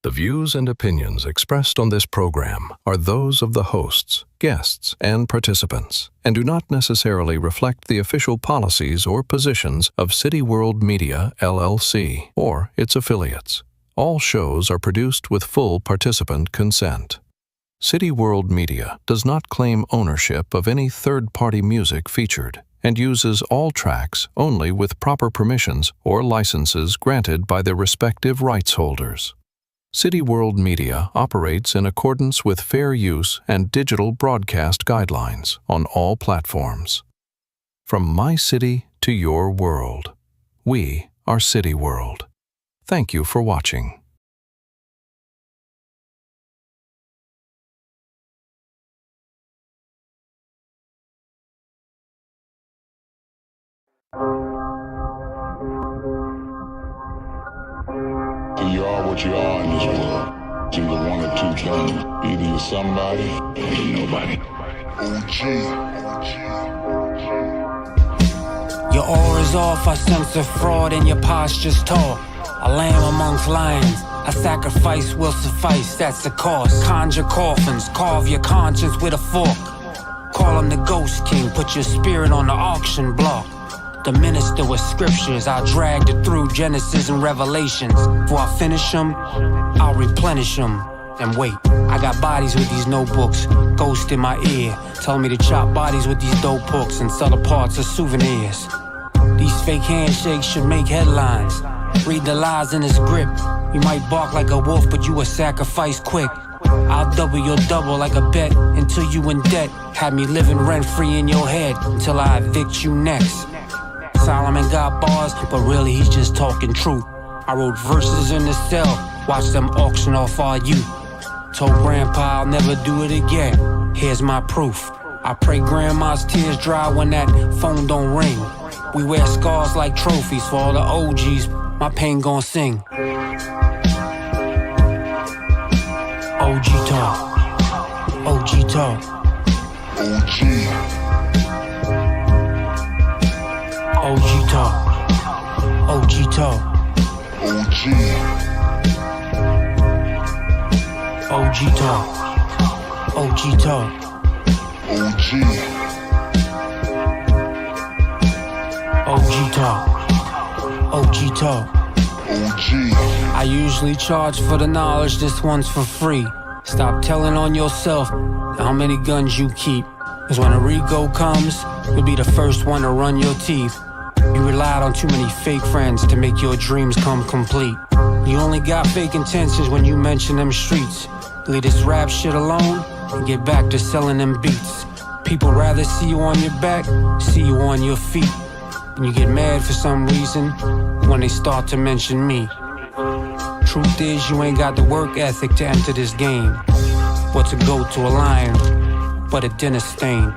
The views and opinions expressed on this program are those of the hosts, guests, and participants, and do not necessarily reflect the official policies or positions of City World Media, LLC, or its affiliates. All shows are produced with full participant consent. City World Media does not claim ownership of any third-party music featured and uses all tracks only with proper permissions or licenses granted by their respective rights holders. City World Media operates in accordance with fair use and digital broadcast guidelines on all platforms. From my city to your world, we are City World. Thank you for watching. You are what you are in this world. It's either one or two things. Either you're somebody or you're nobody. OG. Your aura's off, I sense a fraud and your posture's tall. A lamb amongst lions, a sacrifice will suffice, that's the cost. Conjure coffins, carve your conscience with a fork. Call him the Ghost King, put your spirit on the auction block. The minister with scriptures, I dragged it through Genesis and Revelations. Before I finish them, I'll replenish them. And wait, I got bodies with these notebooks, ghost in my ear, telling me to chop bodies with these dope hooks and sell the parts as souvenirs. These fake handshakes should make headlines. Read the lies in his grip. You might bark like a wolf, but you a sacrifice quick. I'll double your double like a bet until you in debt. Had me living rent-free in your head until I evict you next. Solomon got bars, but really he's just talking truth. I wrote verses in the cell, watched them auction off our youth. Told grandpa I'll never do it again, here's my proof. I pray grandma's tears dry when that phone don't ring. We wear scars like trophies for all the OGs, my pain gon' sing. OG talk, OG talk. OG. OG talk, OG talk. OG. OG talk, OG talk. OG. OG talk, OG talk. OG. I usually charge for the knowledge, this one's for free. Stop telling on yourself how many guns you keep. Cause when a rego comes, you'll be the first one to run your teeth. You relied on too many fake friends to make your dreams come complete. You only got fake intentions when you mention them streets. Leave this rap shit alone and get back to selling them beats. People rather see you on your back, see you on your feet. And you get mad for some reason when they start to mention me. Truth is, you ain't got the work ethic to enter this game. What's a goat to a lion but a dinner stain?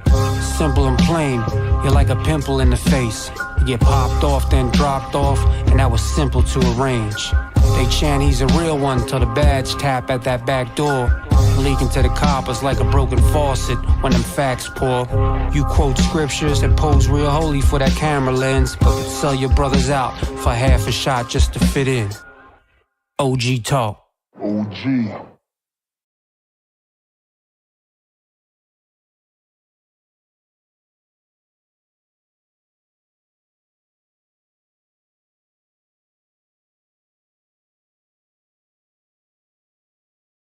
Simple and plain, you're like a pimple in the face. You get popped off, then dropped off, and that was simple to arrange. They chant he's a real one till the badge tap at that back door. Leaking to the coppers like a broken faucet when them facts pour. You quote scriptures and pose real holy for that camera lens, but could sell your brothers out for half a shot just to fit in. OG talk. OG.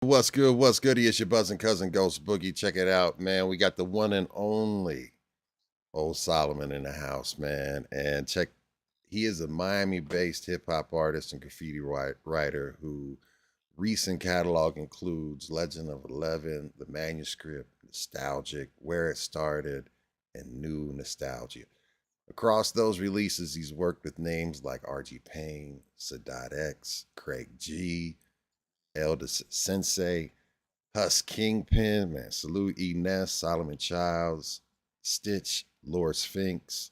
What's good? What's goody? It's your buzzing cousin Ghost Boogie. Check it out, man. We got the one and only old Solomon in the house, man. And check, he is a Miami-based hip-hop artist and graffiti writer who recent catalog includes Legend of 11, The Manuscript, Nostalgic, Where It Started, and New Nostalgia. Across those releases, he's worked with names like Payne, Sadat X, Craig G, Eldest Sensei, Hus KingPin, man, Salute E. Ness, Solomon Childs, Stitch, Lord Sphinx,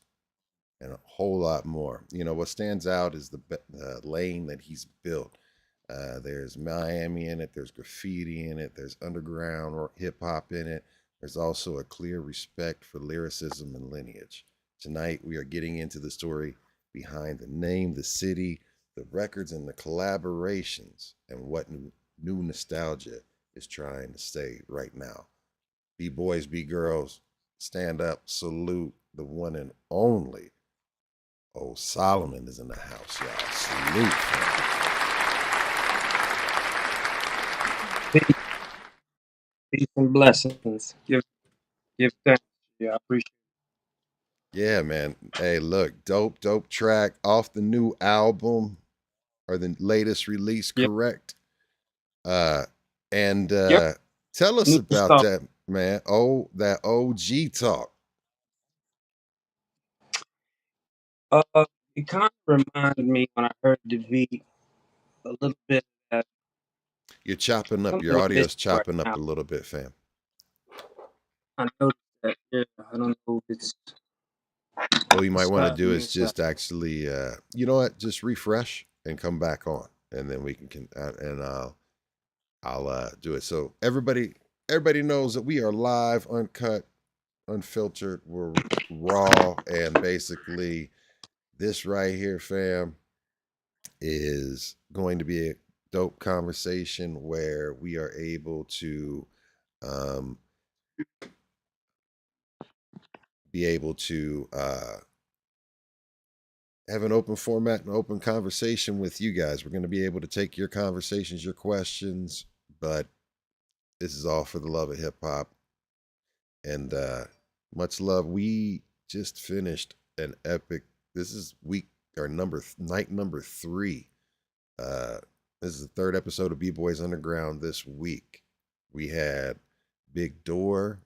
and a whole lot more. You know, what stands out is the lane that he's built. There's Miami in it, there's graffiti in it, there's underground hip hop in it. There's also a clear respect for lyricism and lineage. Tonight, we are getting into the story behind the name, the city, the records, and the collaborations, and what new nostalgia is trying to say right now. Be boys, be girls, stand up, salute the one and only. Oh, Solomon is in the house, y'all. Salute. Peace and blessings. Give thanks. Yeah, I appreciate Yeah, man. Hey, look, dope track off the new album or the latest release, it. correct? Uh and Yep. tell us New about stuff. that, man. Oh, that OG talk. It kind of reminded me when I heard the beat a little bit that You're chopping up. something Your we're missing audio's right chopping up now. a little bit, fam. I noticed that. Yeah, I don't know if it's What we might want to do me is inside. just actually, you know what? Just refresh and come back on, and then we can and I'll do it. So everybody knows that we are live, uncut, unfiltered. We're raw, and basically this right here, fam, is going to be a dope conversation where we are able to um, be able to have an open format and open conversation with you guys. We're going to be able to take your conversations, your questions, but this is all for the love of hip hop and much love. We just finished an epic. This is week or night number 3. This is the 3rd episode of B-Boys Underground this week. We had Big Door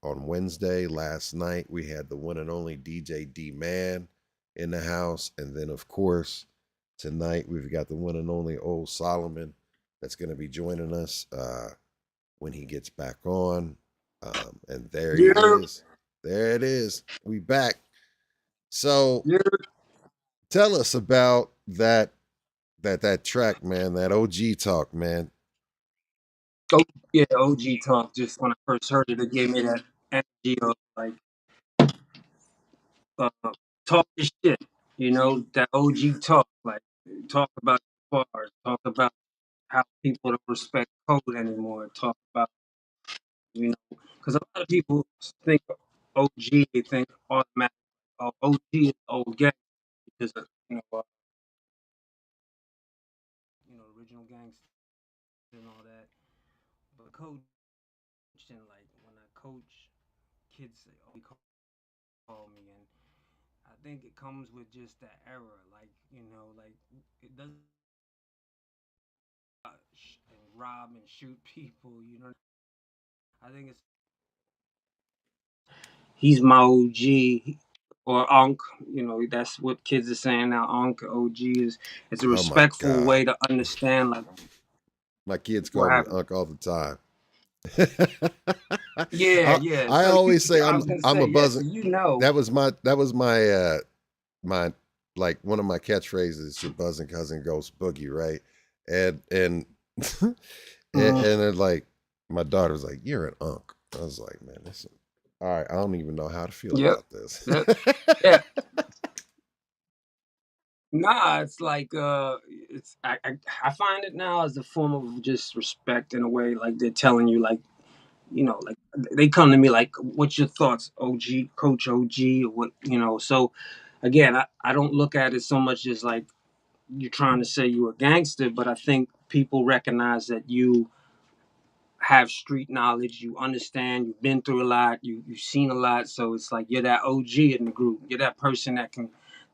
on Wednesday. Last night we had the one and only DJ D-Man in the house. And then, of course, tonight we've got the one and only old Solomon that's going to be joining us when he gets back on. And there he is. There it is. We back. So Yeah. tell us about that track, man, that OG talk, man. Oh, yeah, OG talk. Just when I first heard it, it gave me that energy of like uh, talk this shit. You know, that OG talk. Like talk about bars. Talk about how people don't respect code anymore. Talk about because a lot of people think OG, they think automatic. Oh, OG is old gang because of, original gangster and all that. But coaching, like when I coach, kids say, "Oh, he call me," and I think it comes with just that error. Like like it doesn't and rob and shoot people. I think it's he's my OG or Unc. That's what kids are saying now. Unc OG is it's a Oh my respectful God. way to understand like My kids what call me happened. Unc all the time. Yeah, yeah. I So always say I was gonna I'm say a yeah. buzzing. So That was my like one of my catchphrases. Your buzzing cousin Ghost Boogie, right? And and then like my daughter was like, "You're an Unc." I was like, "Man, this all right. I don't even know how to feel Yep. about this." Yeah. Nah, it's like it's I find it now as a form of just respect in a way. Like they're telling you, like like they come to me like, "What's your thoughts, OG, Coach OG, or what?" So again, I don't look at it so much as like you're trying to say you're a gangster, but I think people recognize that you have street knowledge, you understand, you've been through a lot, you've seen a lot, so it's like you're that OG in the group. You're that person that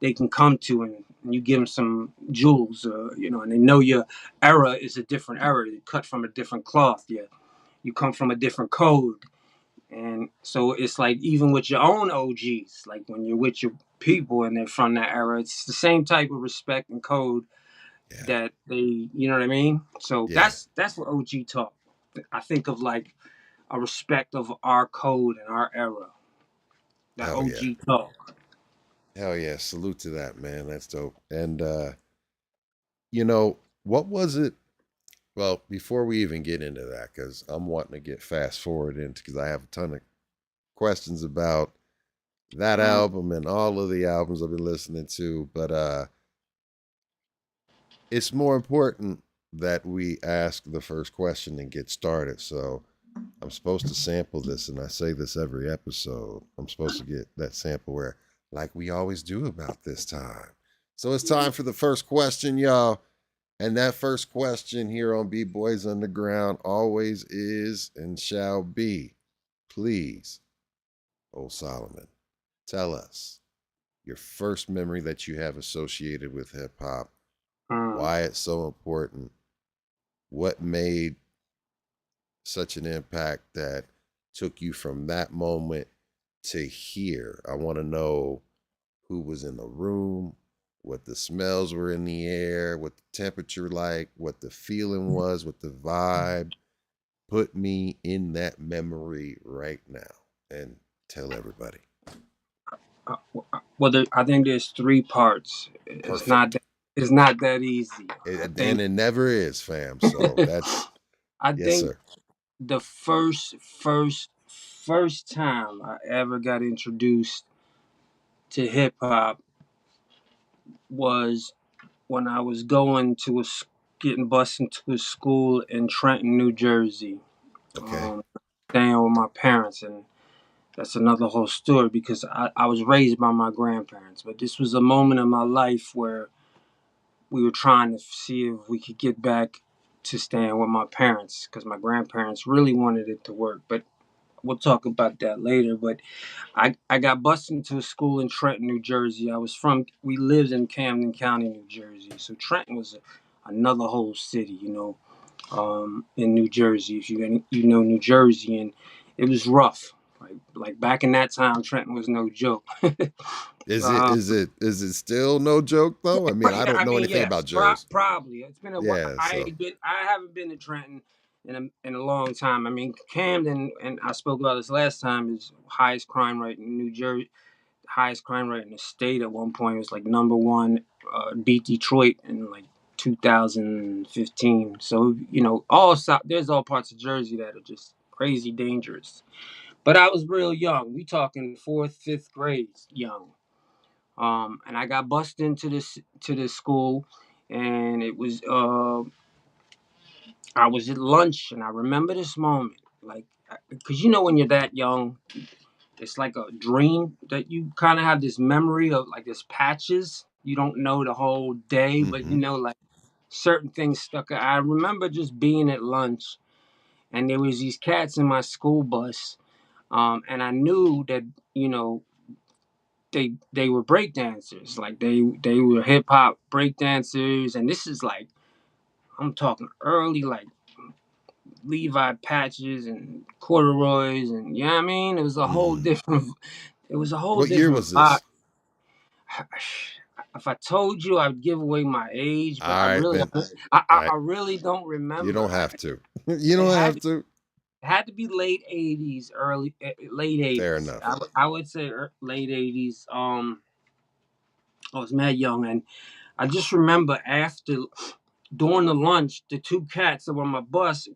they can come to and you give them some jewels, and they know your era is a different era. You cut from a different cloth. You come from a different code, and so it's like even with your own OGs, like when you're with your people and they're from that era, it's the same type of respect and code Yeah, that they, you know what I mean. So yeah. that's what OG talk. I think of like a respect of our code and our era. That Hell yeah. OG talk. Hell yeah. Salute to that, man. That's dope. And what was it? Well, before we even get into that, because I'm wanting to get fast forward into because I have a ton of questions about that album and all of the albums I've been listening to. But it's more important that we ask the first question and get started. So I'm supposed to sample this, and I say this every episode. I'm supposed to get that sample where, like we always do about this time. So it's time for the first question, y'all. And that first question here on B-Boys Underground always is and shall be, please, old Solomon, tell us your first memory that you have associated with hip hop, why it's so important, what made such an impact that took you from that moment to here. I want to know who was in the room, what the smells were in the air, what the temperature like, what the feeling was, what the vibe. Put me in that memory right now and tell everybody. Well, I think there's 3 parts. It's not that easy. And it never is, fam. So that's I yes, think sir. the first time I ever got introduced to hip hop was when I was getting bused into a school in Trenton, New Jersey. Okay. Staying with my parents, and that's another whole story because I was raised by my grandparents. But this was a moment in my life where we were trying to see if we could get back to staying with my parents because my grandparents really wanted it to work. But we'll talk about that later. But I got bused into a school in Trenton, New Jersey. We lived in Camden County, New Jersey. So Trenton was another whole city, in New Jersey. If you know New Jersey, and it was rough. Like back in that time, Trenton was no joke. Is it still no joke though? I mean, I don't know anything yes, about Jersey. Probably. It's been a while. I haven't been to Trenton in a long time. I mean, Camden, and I spoke about this last time, is highest crime rate in New Jersey, highest crime rate in the state at one point. It was like number 1, beat Detroit in like 2015. So, there's all parts of Jersey that are just crazy dangerous. But I was real young. We talking 4th, 5th grade young. And I got bused into this school, and it was I was at lunch, and I remember this moment, like, because when you're that young, it's like a dream that you kind of have this memory of, like, this patches. You don't know the whole day, but like certain things stuck. I remember just being at lunch, and there was these cats in my school bus, and I knew that they were break dancers, like they were hip hop break dancers, and this is like I'm talking early, like Levi patches and corduroys, and you know what I mean. It was a whole different. It was a whole What different year was this? If I told you, I'd give away my age, but I really don't remember. You don't have to. You don't have to. It had to be late 80s, late 80s. Fair enough. I would say late 80s. I was mad young, and I just remember during the lunch, the 2 cats that were on my bus,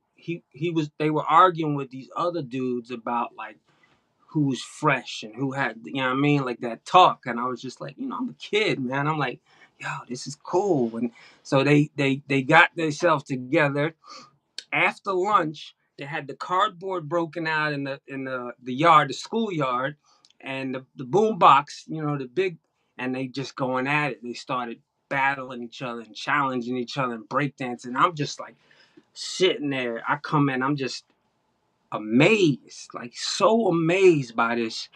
they were arguing with these other dudes about, like, who was fresh and who had, you know what I mean, like that talk. And I was just like, I'm a kid, man. I'm like, yo, this is cool. And so they got themselves together. After lunch, they had the cardboard broken out in the yard, the schoolyard, and the boom box, the big, and they just going at it. They started battling each other and challenging each other and breakdancing. I'm just like sitting there. I come in, I'm just amazed, like so amazed by this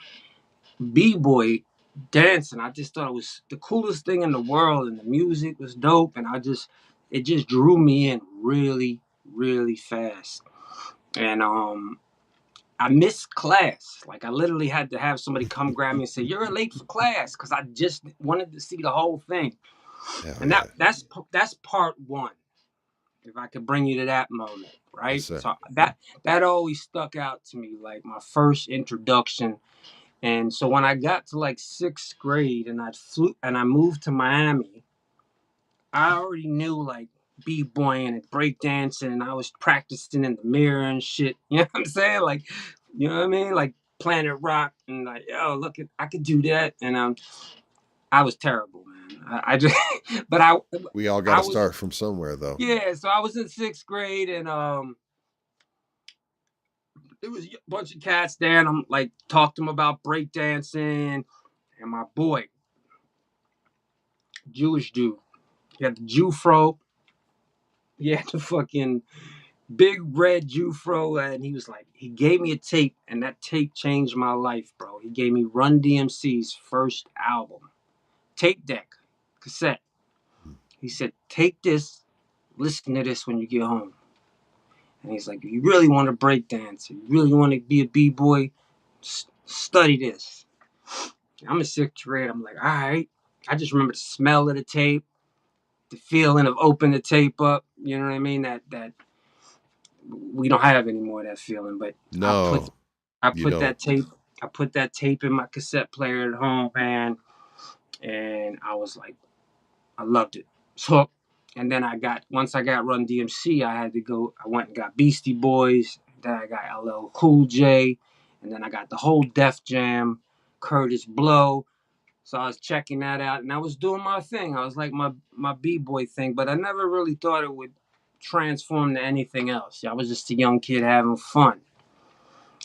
b-boy dancing. I just thought it was the coolest thing in the world, and the music was dope, and it just drew me in really, really fast. And I missed class. Like, I literally had to have somebody come grab me and say, "You're late for class," because I just wanted to see the whole thing. And that's part 1. If I could bring you to that moment, right? Yes, so that always stuck out to me, like my first introduction. And so when I got to like 6th grade and I moved to Miami, I already knew like b-boying and breakdancing, and I was practicing in the mirror and shit. You know what I'm saying? Like, you know what I mean? Like Planet Rock, and like, yo, look, I could do that. And I was terrible, man. man. I just, but I We all got to was, start from somewhere, though. yeah. So I was in 6th grade, and there was a bunch of cats there, and I'm like, talked to them about breakdancing, and my boy, Jewish dude, he had the Jew fro, he had the fucking big red Jew fro, and he was like, he gave me a tape, and that tape changed my life, bro. He gave me Run DMC's first album, tape deck, cassette. He said, take this, listen to this when you get home. And he's like, if you really want to break dance, if you really want to be a b-boy, study this. I'm in 6th grade. I'm like, all right. I just remember the smell of the tape, the feeling of opening the tape up. You know what I mean? That we don't have anymore, that feeling. But No, I you put don't. that tape. I put that tape in my cassette player at home, man, and I was like, I loved it. So, and then once I got Run DMC, I went and got Beastie Boys. Then I got LL Cool J, and then I got the whole Def Jam, Curtis Blow. So I was checking that out, and I was doing my thing. I was like my b-boy thing, but I never really thought it would transform to anything else. I was just a young kid having fun,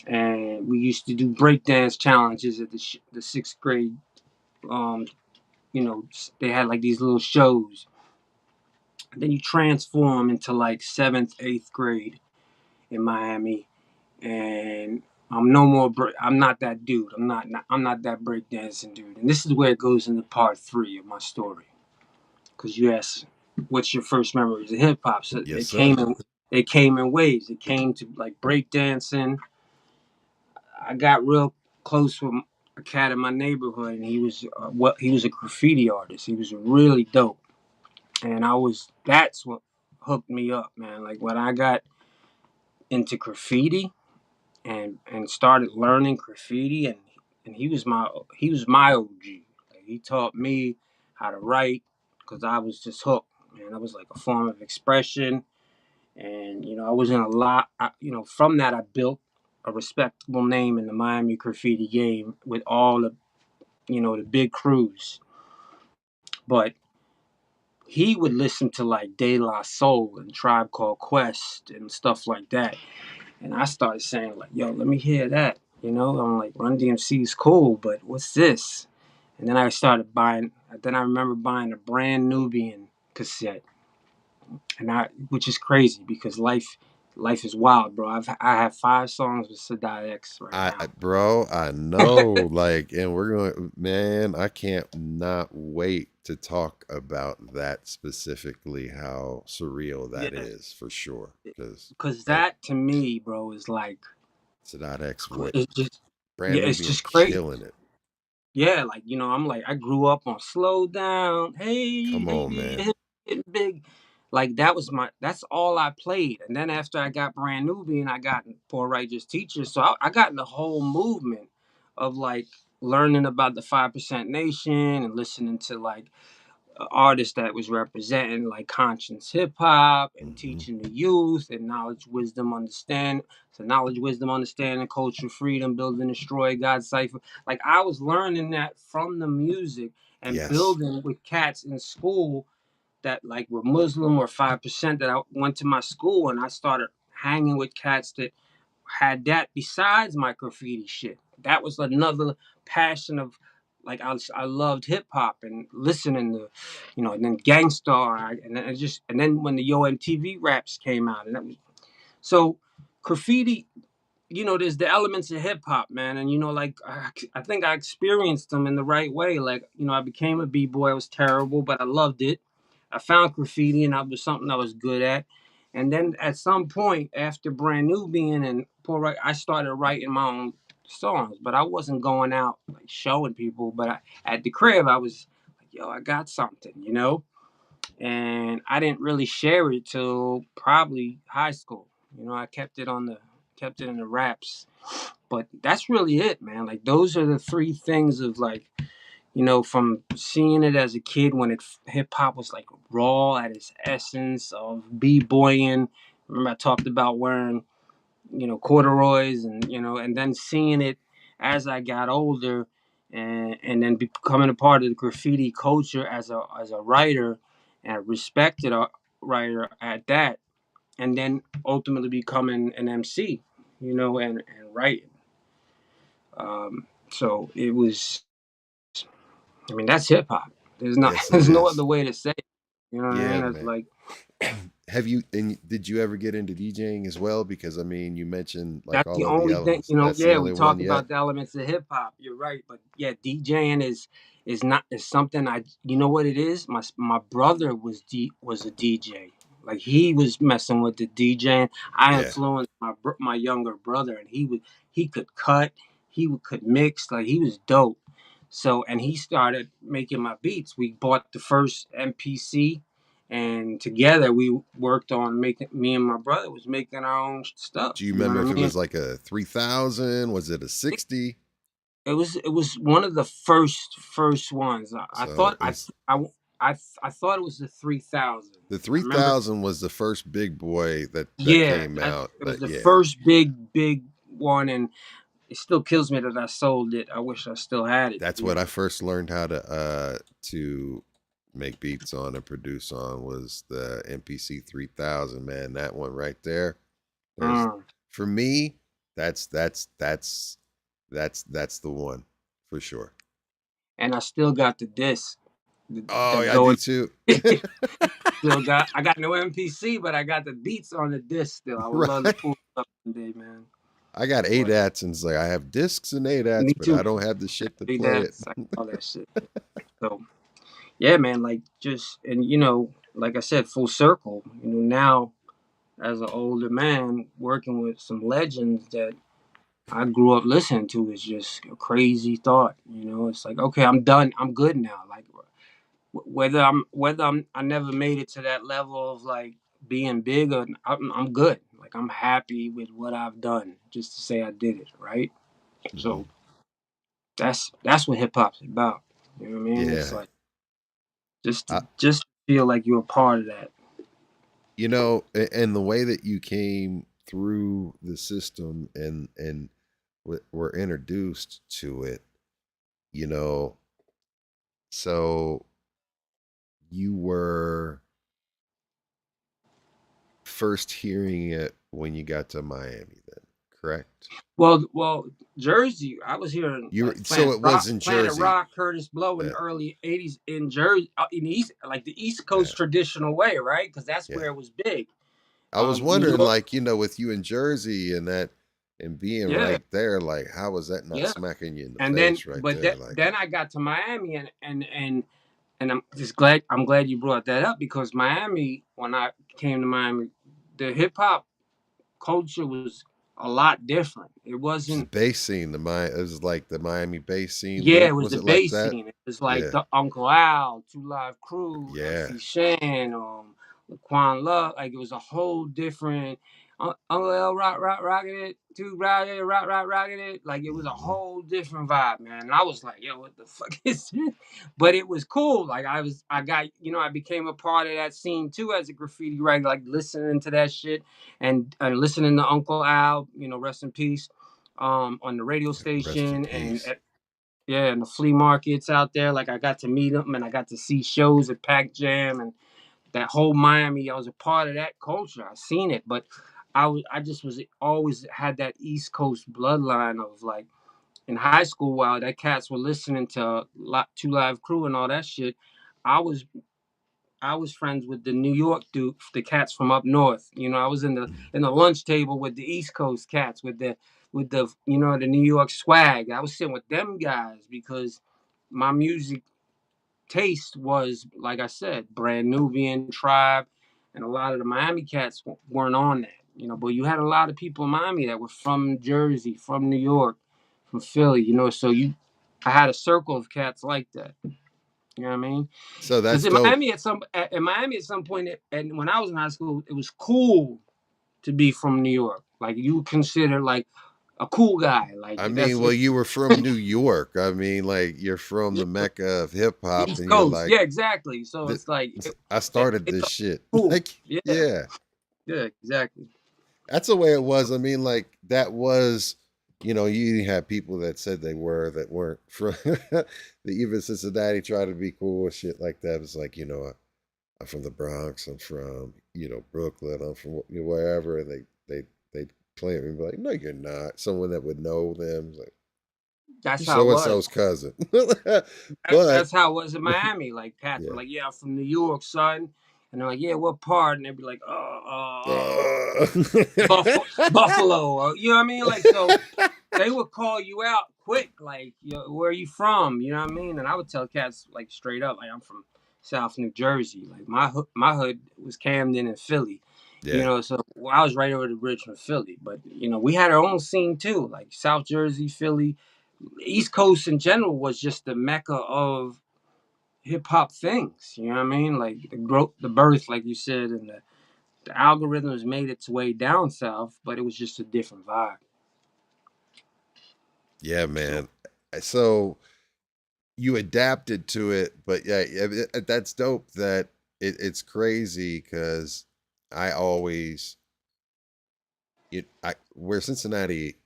and we used to do breakdance challenges at the 6th grade. They had like these little shows. And then you transform into like 7th, 8th grade in Miami, and I'm no more. I'm not that dude. I'm not that breakdancing dude. And this is where it goes into part 3 of my story. Because you asked, what's your first memories of hip hop? So Yes, sir. It came in waves. It came to like breakdancing. I got real close with a cat in my neighborhood, and he was a graffiti artist. He was really dope, and that's what hooked me up, man. Like when I got into graffiti and started learning graffiti, and he was my OG. Like, he taught me how to write because I was just hooked, man. That was like a form of expression, and I was in a lot. From that I built a respectable name in the Miami graffiti game with all the big crews. But he would listen to like De La Soul and Tribe Called Quest and stuff like that. And I started saying like, yo, let me hear that. I'm like, Run DMC is cool, but what's this? And then I remember buying a brand Nubian cassette. Which is crazy because life is wild, bro. I have 5 songs with Sadat X right now. Bro, I know, like, and we're going, man, I can't not wait to talk about that specifically, how surreal that is for sure. Because that to me, bro, is like, Sadat X, it's just, brand yeah, new it's being just crazy. killing it. Yeah, like, I'm like, I grew up on Slow Down. Hey, Come on, baby, man. hitting big. Like, that's all I played. And then after I got Brand Nubian, I got Poor Righteous Teacher. So I got in the whole movement of like learning about the 5% Nation and listening to like artist that was representing like conscious hip hop and teaching the youth and knowledge, wisdom, understanding, culture, freedom, build and destroy, God cipher. Like I was learning that from the music and Yes. building with cats in school that like were Muslim or 5% that I went to my school and I started hanging with cats that had that besides my graffiti shit. That was another passion of like I loved hip hop and listening to, and then Gangstar, and then when the Yo MTV raps came out, and that was so graffiti. There's the elements of hip hop, man, and like I think I experienced them in the right way. Like I became a b-boy. I was terrible, but I loved it. I found graffiti, and that was something I was good at. And then at some point, after Brand Nubian and Poor Right, I started writing my own songs, but I wasn't going out like showing people. But at the crib, I was like, "Yo, I got something," and I didn't really share it till probably high school. I kept it in the raps, but that's really it, man. Like those are the 3 things of like from seeing it as a kid when hip hop was like raw at its essence of b-boying. Remember I talked about wearing, corduroys and then seeing it as I got older and then becoming a part of the graffiti culture as a writer and a respected writer at that, and then ultimately becoming an MC, and writing. So it was. I mean, that's hip hop. There's not. Yes, it There's no is. other way to say it. You know what I Yeah, mean? It's man. like Did you ever get into DJing as well? Because I mean, you mentioned like that's the all of the only thing. elements. That's the Yeah, we only one talked yet. about the elements of hip hop. You're right, but yeah, DJing is not is something I. You know what it is? My brother was a DJ. Like he was messing with the DJing. I Yeah. influenced my younger brother, and he could cut, could mix. Like he was dope. So and he started making my beats. We bought the first MPC, and together we worked on making. Me and my brother was making our own stuff. Do you You know remember what if I it mean? was like a 3000? Was it a 60? It was one of the first ones. I So thought it's I thought it was the 3000. the I remember. 3000 was the first big boy that Yeah, came out. it was But the yeah, first big one, and it still kills me that I sold it. I wish I still had it. that's what I first learned how to make beats on and produce on was the MPC 3000, man. That one right there. There's Mm. for me, that's the one for sure. And I still got the disc Oh, that yeah, I do goes. too. I got no MPC, but I got the beats on the disc still. I would love to Right. pull it up one day, man. I got But ADATs and it's like I have discs and ADATs, me but too. I don't have the shit to Hey, play it. that's all that shit. So yeah, man, like just and like I said, full circle. Now as an older man working with some legends that I grew up listening to is just a crazy thought. It's like, okay, I'm done. I'm good now. Like I never made it to that level of like being big, or I'm good. Like I'm happy with what I've done, just to say I did it right. Mhm. So that's what hip hop's about. You know what I mean? It's Yeah. like just to, I, just feel like you're a part of that. and the way that you came through the system and were introduced to it, you know, so you were first hearing it when you got to Miami, then, correct? Well, Jersey. I was hearing You were, like so Planet it was Rock, in Jersey. Curtis Blow in Yeah, the early '80s in Jersey, in the East, like the East yeah, Coast traditional way, right? Because that's yeah. where it was big. I was New wondering, York, like, with you in Jersey and that and being yeah, right there, like, how was that not yeah. smacking you in the And then, face right but there? Like, then I got to Miami, and I'm just glad. I'm glad you brought that up because Miami, when I came to Miami, the hip hop culture was a lot different. It just the wasn't. bass scene, it was like the Miami bass scene Yeah, it look. was Was the it like bass that? scene. It was like Yeah, the Uncle Al, Two Live Crew, yeah. MC Shan, Laquan Love. Like it was a whole different Uncle L rocking it, Two rocking it, rocking it. Like it was a Hmm. whole different vibe, man. And I was like, yo, what the fuck is this? But it was cool. Like I got, I became a part of that scene too as a graffiti writer, like listening to that shit and listening to Uncle Al, rest in peace, on the radio Rest in station and peace. yeah, and the flea markets out there. Like I got to meet them and I got to see shows at Pac Jam and that whole Miami. I was a part of that culture. I seen it, but I just was always had that East Coast bloodline of like in high school while that cats were listening to Two Live Crew and all that shit. I was I was friends with the New York dude, the cats from up north. I was in the lunch table with the East Coast cats with the the New York swag. I was sitting with them guys because my music taste was like I said, Brand Nubian Tribe, and a lot of the Miami cats weren't on that. But you had a lot of people in Miami that were from Jersey, from New York, from Philly. So I had a circle of cats like that. You know what I mean? So Because that's in dope. Miami at some point, and when I was in high school, it was cool to be from New York. Like you were considered like a cool guy. Like I mean, that's well, it. you were from New York. I mean, like you're from Yeah, the Mecca of hip the hop, East and you're Coast. like, Yeah, exactly. So "Th- it's like I started it's this shit. cool. Like, Yeah, yeah, yeah, exactly. that's the way it was. I mean, like that was you know, you had people that said they were that weren't from that even Cincinnati tried to be cool and shit like that. It's like, you know, I'm from the Bronx, I'm from, you know, Brooklyn, I'm from wherever, and they claim and be like, no, you're not. Someone that would know them, like, That's you how it so and was. so's cousin. But That's how it was in Miami. Like cats were yeah. like, "Yeah, I'm from New York, son," and they're like, "Yeah, what part?" And they'd be like, Buffalo," or you know what I mean? Like so, they would call you out quick, like, "Where are you from?" You know what I mean? And I would tell cats like straight up, like, "I'm from South New Jersey." Like my hood was Camden and Philly. You Yeah. know, so I was right over the bridge from Philly, but you know, we had our own scene too, like South Jersey, Philly, East Coast in general was just the mecca of hip hop things. You know what I mean? Like the growth, the birth, like you said, and the algorithms made its way down south, but it was just a different vibe. Yeah, So man. So you adapted to it, but yeah, that's dope. That it's crazy because I always where Cincinnati,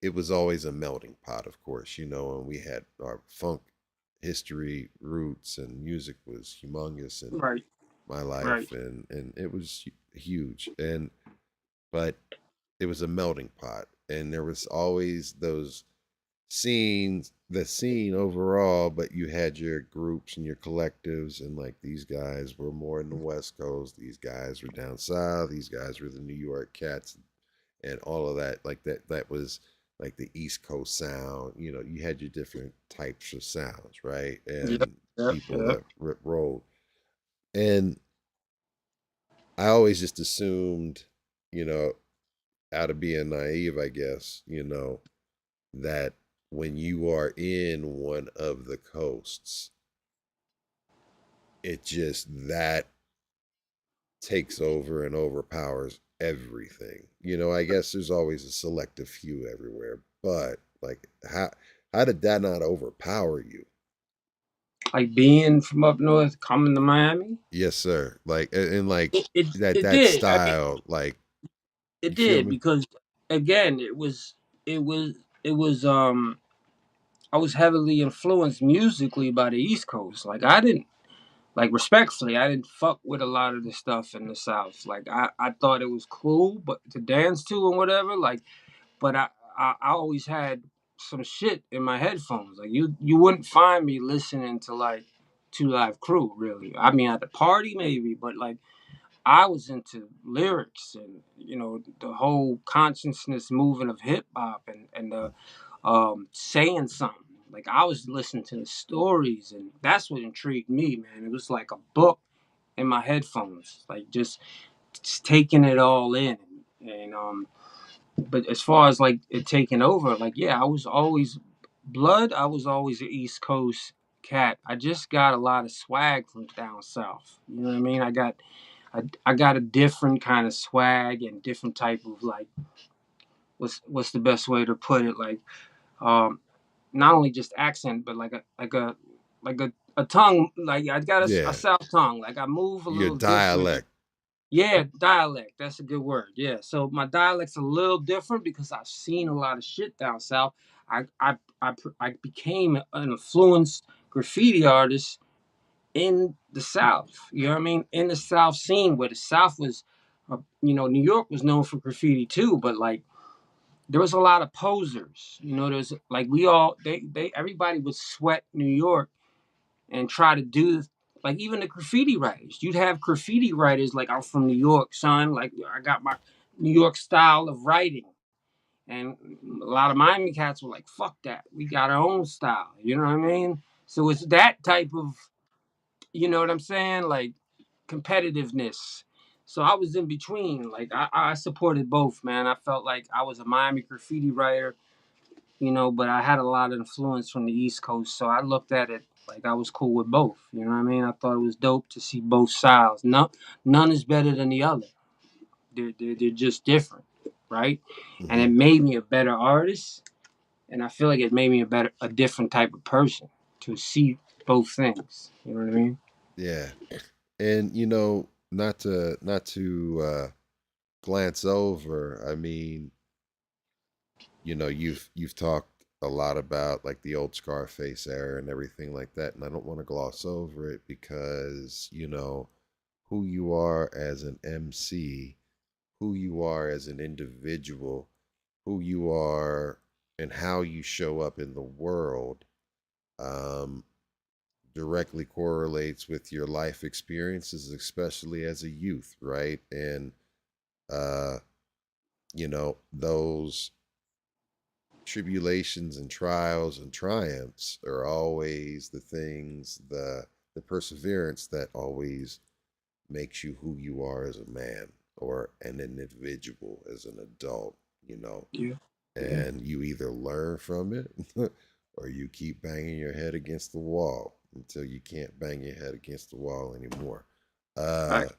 it was always a melting pot, of course, you know, and we had our funk history roots, and music was humongous in right, my right, life, and it was huge, and but it was a melting pot, and there was always those scenes, the scene overall, but you had your groups and your collectives, and like these guys were more in the West Coast, these guys were down south, these guys were the New York cats, and all of that. Like that was like the East Coast sound. You know, you had your different types of sounds, right? yep, And yep, people yep. that rolled. And I always just assumed, you know, out of being naive, I guess, you know, that when you are in one of the coasts, it just that takes over and overpowers everything. You know, I guess there's always a selective few everywhere, but like how did that not overpower you? Like being from up north, coming to Miami, Yes, sir. Like and like it that did. I mean, style, like it you feel did me? because again, it was it was I was heavily influenced musically by the East Coast. Like I didn't like respectfully, I didn't fuck with a lot of the stuff in the South. Like I thought it was cool, but to dance to and whatever. Like, but I always had some shit in my headphones. Like you wouldn't find me listening to like Two Live Crew really. I mean at the party maybe, but like I was into lyrics and you know the whole consciousness movement of hip hop and the saying something. Like I was listening to the stories, and that's what intrigued me, man. It was like a book in my headphones, like just taking it all in. And but as far as like it taking over, like yeah, I was always blood. I was always an East Coast cat. I just got a lot of swag from down south. You know what I mean? I got a different kind of swag and different type of like what's the best way to put it? Like um not only just accent, but like a tongue. Like I got a Yeah, south tongue. Like I move a your little different. dialect. Yeah, dialect. That's a good word. Yeah. So my dialect's a little different because I've seen a lot of shit down south. I became an influenced graffiti artist in the South. You know what I mean? In the South scene, where the South was, you know, New York was known for graffiti too, but like there was a lot of posers. You know, there's like we all they everybody would sweat New York and try to do like even the graffiti writers. You'd have graffiti writers like I'm from New York, son. Like I got my New York style of writing. And a lot of Miami cats were like, fuck that. We got our own style. You know what I mean? So it's that type of, you know what I'm saying? Like competitiveness. So I was in between. Like I supported both, man. I felt like I was a Miami graffiti writer, you know, but I had a lot of influence from the East Coast. So I looked at it like I was cool with both. You know what I mean? I thought it was dope to see both styles. None is better than the other. They're just different, right? And Hmm. it made me a better artist. And I feel like it made me a different type of person to see both things. You know what I mean? Yeah. And you know, not to glance over, I mean, you've talked a lot about like the old Scarface era and everything like that, and I don't want to gloss over it because who you are as an MC, who you are as an individual, who you are and how you show up in the world um, directly correlates with your life experiences, especially as a youth, right? And uh, those tribulations and trials and triumphs are always the things, the perseverance that always makes you who you are as a man or an individual as an adult, Yeah. Yeah. and you either learn from it or you keep banging your head against the wall until you can't bang your head against the wall anymore. Uh, Right.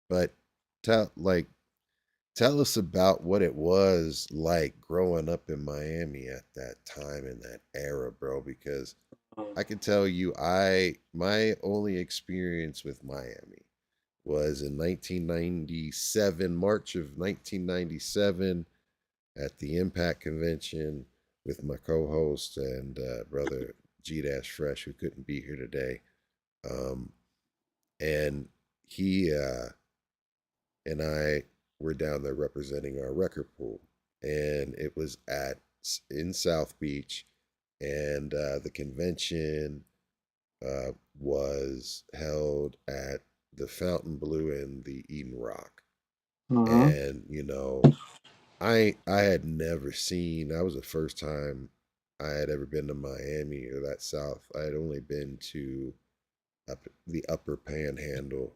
but tell us about what it was like growing up in Miami at that time in that era, bro, because Um, I can tell you my only experience with Miami was in 1997, March of 1997 at the Impact Convention with my co-host and brother G Dash Fresh, who couldn't be here today. Um, and he and I were down there representing our record pool, and it was in South Beach, and the convention was held at the Fountain Blue and the Eden Rock. mhm. And I had never seen. That was the first time I had ever been to Miami or that South. I had only been to the upper panhandle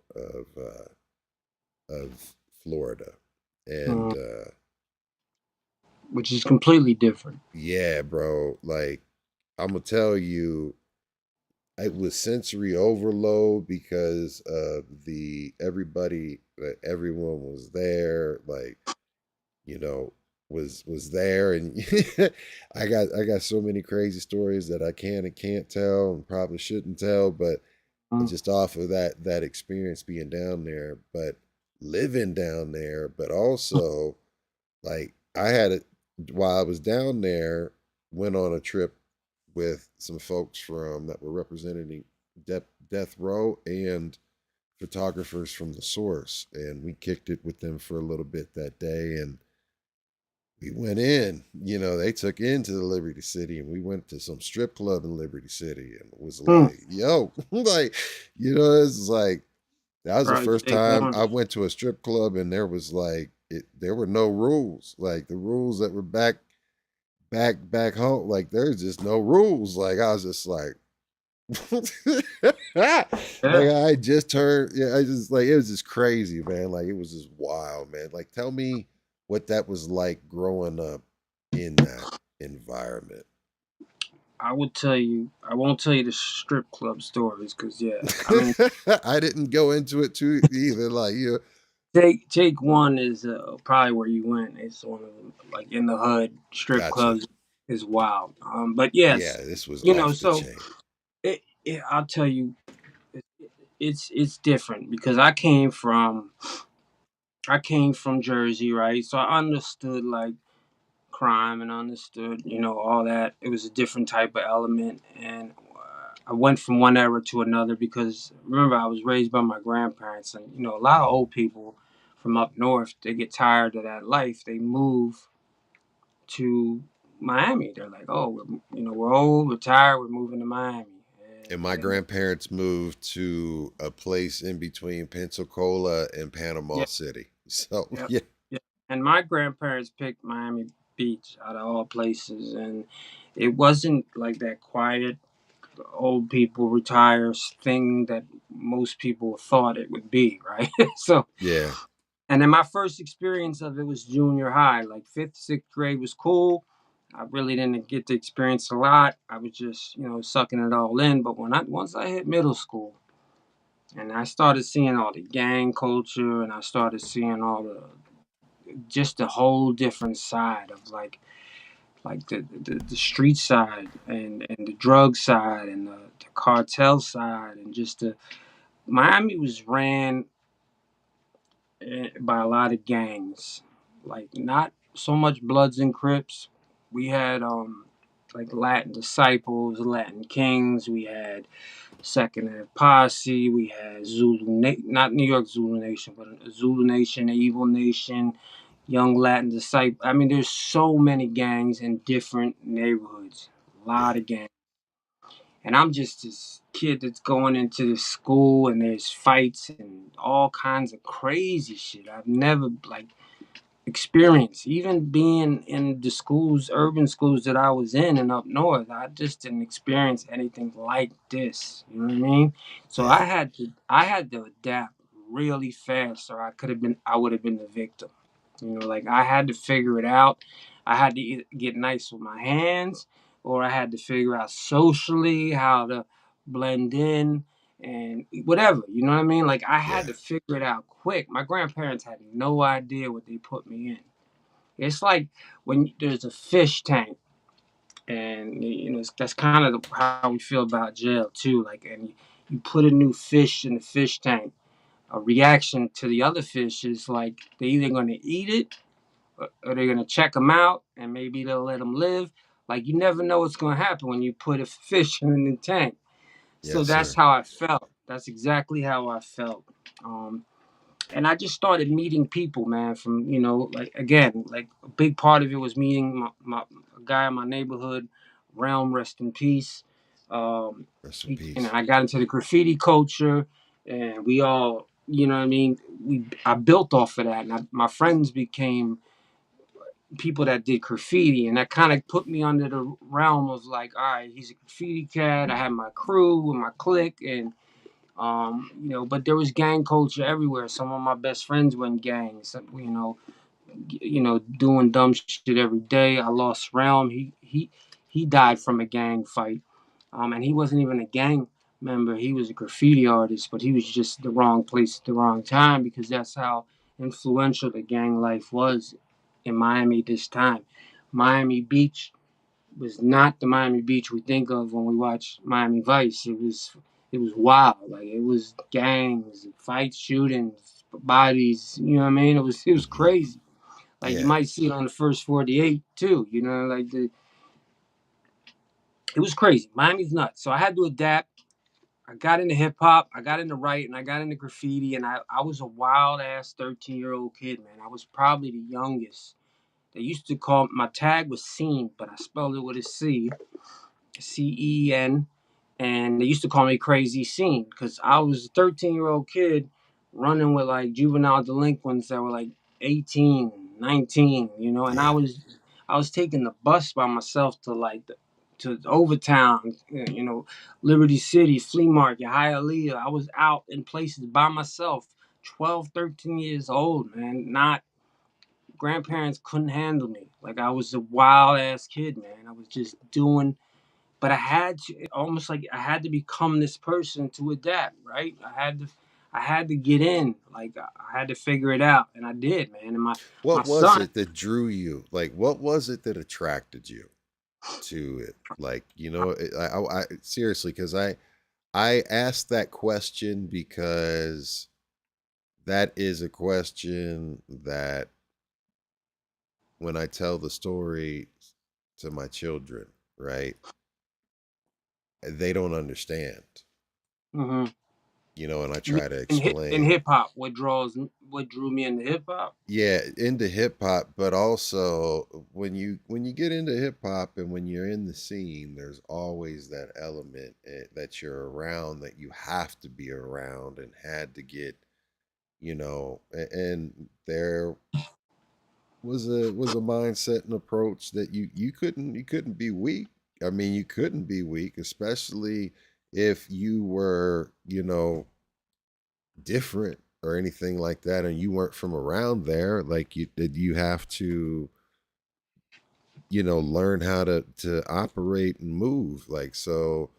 of Florida, and Mhm. Which is completely different. yeah, bro. Like I'm gonna tell you, it was sensory overload because of the everybody that everyone was there. Like you know was there, and I got so many crazy stories that I can and can't tell and probably shouldn't tell, but Mhm. just off of that experience being down there, but living down there, but also like I had it while I was down there, went on a trip with some folks from that were representing Death Row and photographers from the source, and we kicked it with them for a little bit that day, and we went in, they took into the Liberty City, and we went to some strip club in Liberty City, and it was Hmm. like, yo, like, it's like, that was the first Project time One. I went to a strip club, and there was like, there were no rules. Like the rules that were back home, like there's just no rules. Like I was just like, like Yeah. I just turned, yeah, I just like it was just crazy, man. Like it was just wild, man. Like tell me what that was like growing up in that environment. I would tell you. I won't tell you the strip club stories because yeah. I mean, I didn't go into it too either. Like take one is probably where you went. It's one of them, like in the hood strip gotcha. clubs is wild. But Yeah, yes, this was off the so chain. I'll tell you, it, it's different because I came from Jersey, right? So I understood like crime and understood, all that. It was a different type of element, and I went from one era to another because remember I was raised by my grandparents, and a lot of old people from up north they get tired of that life. They move to Miami. They're like, oh, we're old, we're tired, we're moving to Miami, And my and grandparents moved to a place in between Pensacola and Panama yeah, City. So yeah, yeah, yeah. And my grandparents picked Miami Beach out of all places, and it wasn't like that quiet old people retires thing that most people thought it would be, right? So, yeah, and then my first experience of it was junior high, like fifth, sixth grade was cool. I really didn't get to experience a lot. I was just, sucking it all in. But once I hit middle school and I started seeing all the gang culture and I started seeing all just the whole different side of like the street side and the drug side and the cartel side and just the Miami was ran by a lot of gangs, like not so much Bloods and Crips, We had like Latin Disciples, Latin Kings. We had Second Ed Posse. We had not New York Zulu Nation, but Zulu Nation, the Evil Nation, Young Latin Disciple. I mean, there's so many gangs in different neighborhoods. A lot Yeah. of gangs. And I'm just this kid that's going into the school, and there's fights and all kinds of crazy shit. I've never like experience. Even being in the schools, urban schools that I was in and up north, I just didn't experience anything like this. You know what I mean? So Yeah. I had to adapt really fast, or I would have been the victim. You know, like I had to figure it out. I had to either get nice with my hands, or I had to figure out socially how to blend in and whatever. You know what I mean? Like I had Yeah. to figure it out quick. My grandparents had no idea what they put me in. It's like when there's a fish tank, and you know that's kind of how we feel about jail too. Like, and you put a new fish in the fish tank. A reaction to the other fish is like they're either going to eat it, or they're going to check them out, and maybe they'll let them live. Like you never know what's going to happen when you put a fish in the tank. So Yes, that's sir. how I felt. That's exactly how I felt. And I just started meeting people, man. From like again, like a big part of it was meeting my a guy in my neighborhood, Realm, rest in peace. Rest in peace. I got into the graffiti culture, and we all, you know what I mean. I built off of that, and my friends became people that did graffiti, and that kind of put me under the realm of like, all right, he's a graffiti cat. I had my crew and my clique, and but there was gang culture everywhere. Some of my best friends were in gangs. Doing dumb shit every day. I lost Realm. He died from a gang fight. And he wasn't even a gang member. He was a graffiti artist, but he was just the wrong place at the wrong time, because that's how influential the gang life was in Miami this time. Miami Beach was not the Miami Beach we think of when we watch Miami Vice. It was wild. Like it was gangs, fights, shootings, bodies. You know what I mean? It was Hmm. crazy. Like you Yeah. might see it on the first 48 too. You know, it was crazy. Miami's nuts. So I had to adapt. I got into hip hop. I got into writing. I got into graffiti, and I was a wild ass 13-year-old kid, man. I was probably the youngest. They used to call my tag was Scene, but I spelled it with a C. CEN, and they used to call me Crazy Scene because I was a 13-year-old kid running with like juvenile delinquents that were like 18, 19, and I Yeah. was I was taking the bus by myself to to Overtown, Liberty City, Flea Market, Hialeah. I was out in places by myself, 12, 13 years old, man. Not grandparents couldn't handle me. Like I was a wild ass kid, man. I was just doing, but I had to, almost like I had to become this person to adapt, right? I had to get in, like I had to figure it out, and I did, man. And my What was son, it that drew you? Like, what was it that attracted you to it? Like, I seriously, because I asked that question because that is a question that when I tell the story to my children, right, they don't understand, hmm and I you mean try to in explain. hip hop, what drew me into hip hop? Yeah, into hip hop, but also when you get into hip hop and when you're in the scene, there's always that element that you're around, that you have to be around and had to get, and there was a mindset and approach that you couldn't be weak. I mean, you couldn't be weak, especially if you were, different or anything like that and you weren't from around there. Like, you have to, learn how to operate and move, like, so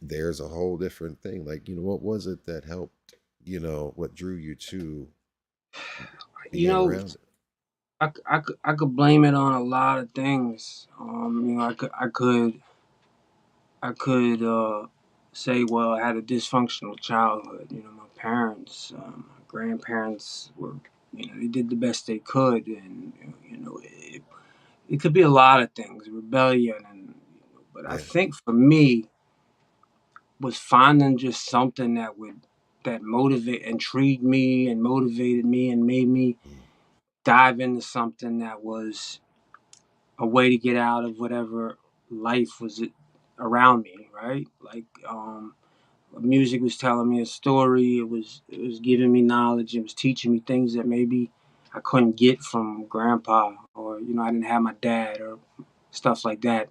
there's a whole different thing. Like, what was it that helped, what drew you to You being know, around it? I could blame it on a lot of things. I could say, well, I had a dysfunctional childhood. My parents, my grandparents were, they did the best they could, and it could be a lot of things, rebellion, but I think for me was finding just something that intrigued me and motivated me and made me dive into something that was a way to get out of whatever life was around me, right? Like music was telling me a story. It was giving me knowledge. It was teaching me things that maybe I couldn't get from grandpa, or I didn't have my dad, or stuff like that.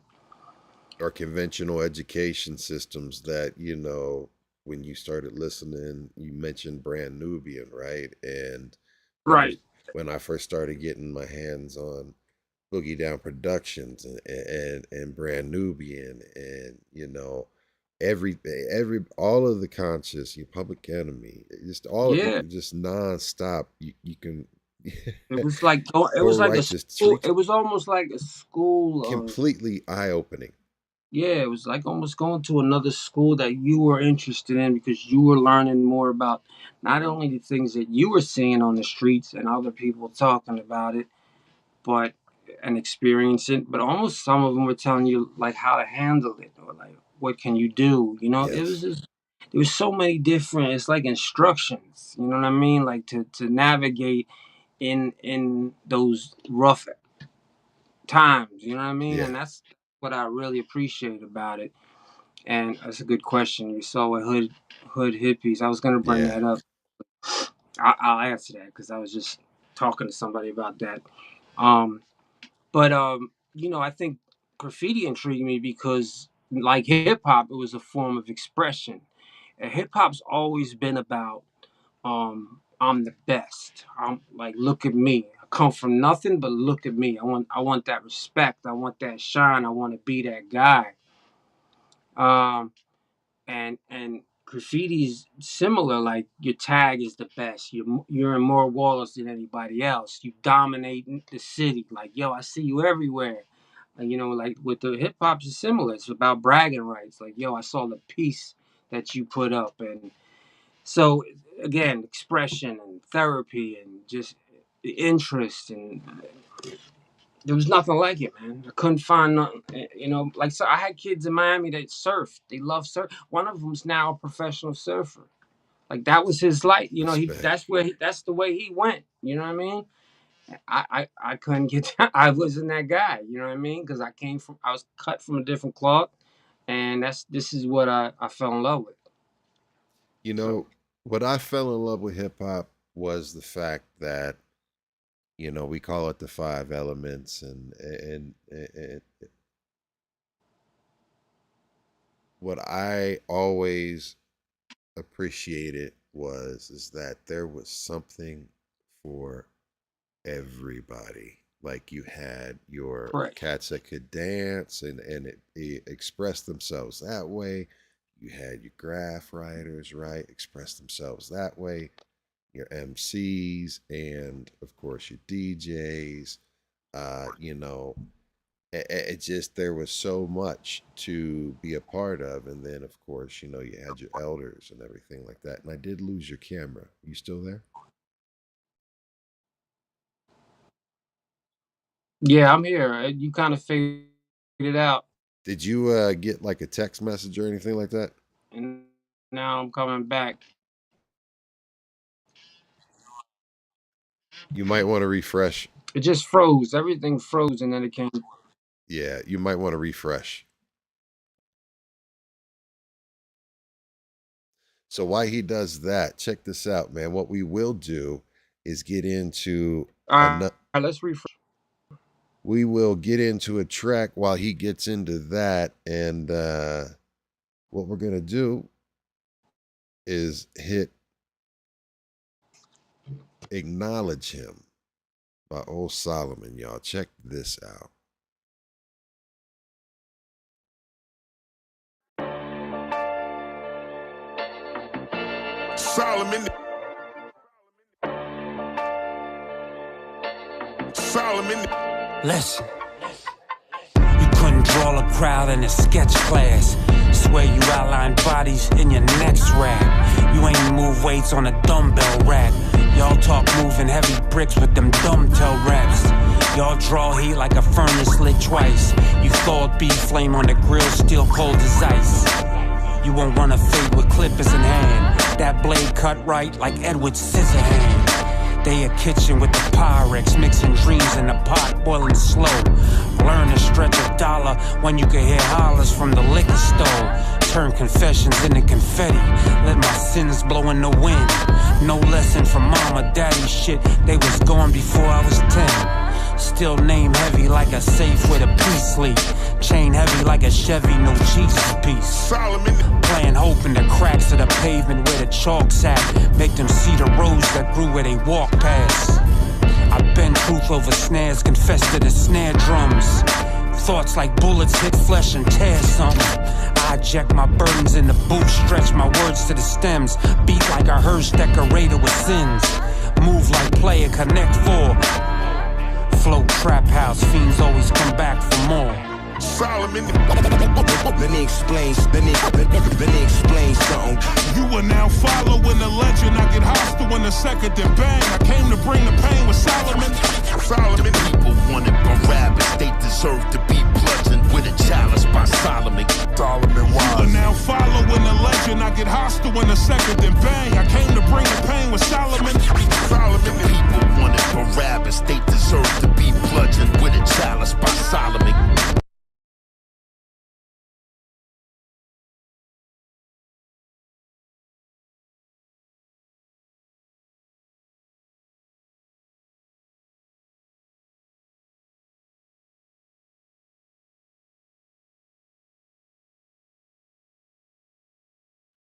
Or conventional education systems that, when you started listening, you mentioned Brand Nubian, right? And Right. when I first started getting my hands on Boogie Down Productions and Brand Nubian, and every all of the conscious, your Public Enemy, just all of it, just nonstop. You can. It was like a school. It was almost like a school. Completely eye opening. Yeah, it was like almost going to another school that you were interested in, because you were learning more about not only the things that you were seeing on the streets and other people talking about it, but and experiencing, but almost some of them were telling you like how to handle it, or like what can you do. Yes. It was just, there was so many different. It's like instructions. You know what I mean? Like to navigate in those rough times. You know what I mean? Yeah. And that's what I really appreciate about it. And that's a good question. You saw what hood hippies. I was gonna bring that up. I'll answer that because I was just talking to somebody about that. But I think graffiti intrigued me because, like hip hop, it was a form of expression. And hip hop's always been about I'm the best. I'm like, look at me. I come from nothing, but look at me. I want that respect. I want that shine. I want to be that guy. And graffiti's similar. Like your tag is the best. You're in more walls than anybody else. You dominate the city. Like, yo, I see you everywhere. And like with the hip hop is similar. It's about bragging rights. Like, yo, I saw the piece that you put up. And so again, expression and therapy and just the interest, and there was nothing like it, man. I couldn't find nothing. Like, so I had kids in Miami that surfed. They love surf. One of them's now a professional surfer. Like that was his life. That's the way he went. You know what I mean? I couldn't get that. I wasn't that guy. You know what I mean? Because I was cut from a different cloth, and this is what I fell in love with. What I fell in love with hip hop was the fact that, we call it the 5 elements, and what I always appreciated is that there was something for everybody. Like you had your cats that could dance and it expressed themselves that way. You had your graph writers, right, express themselves that way. Your MCs, and of course your DJs. It just, there was so much to be a part of. And then of course, you had your elders and everything like that. And I did lose your camera. You still there? Yeah, I'm here. You kind of figured it out. Did you get like a text message or anything like that? And now I'm coming back. You might want to refresh. It just froze. Everything froze, and then it came. Yeah, you might want to refresh. So while he does that, check this out, man. What we will do is get into let's refresh. We will get into a track while he gets into that, and what we're gonna do is hit Acknowledge Him by Old Solomon. Y'all check this out. Solomon. Listen, you couldn't draw a crowd in a sketch class. Swear you outlined bodies in your next rap. You ain't move weights on a dumbbell rack. Y'all talk moving heavy bricks with them dumb tail raps. Y'all draw heat like a furnace lit twice. You thawed beef flame on the grill, still cold as ice. You won't run a fade with clippers in hand. That blade cut right like Edward Scissorhand. They a kitchen with the Pyrex, mixing dreams in a pot, boiling slow. Learn to stretch a dollar when you can hear hollers from the liquor store. Turn confessions into confetti, let my sins blow in the wind. No lesson from mama, daddy shit, they was gone before I was 10. Still name heavy like a safe with a piece sleep. Chain heavy like a Chevy, no Jesus piece. Solomon. Playing hope in the cracks of the pavement where the chalk's at. Make them see the roads that grew where they walk past. I bend truth over snares, confess to the snare drums. Thoughts like bullets hit flesh and tear something. I eject my burdens in the boot, stretch my words to the stems. Beat like a hearse decorator with sins. Move like player, connect four. Flow trap house, fiends always come back for more. Solomon. Let me explain something. You are now following the legend. I get hostile in a second, then bang. I came to bring the pain with Solomon. Solomon. The people wanted Barabbas, they deserve to be bludgeoned with a chalice by Solomon. Solomon wise. You are now following the legend. I get hostile in a second, then bang. I came to bring the pain with Solomon. Solomon. The people wanted Barabbas, they deserve to be bludgeoned with a chalice by Solomon.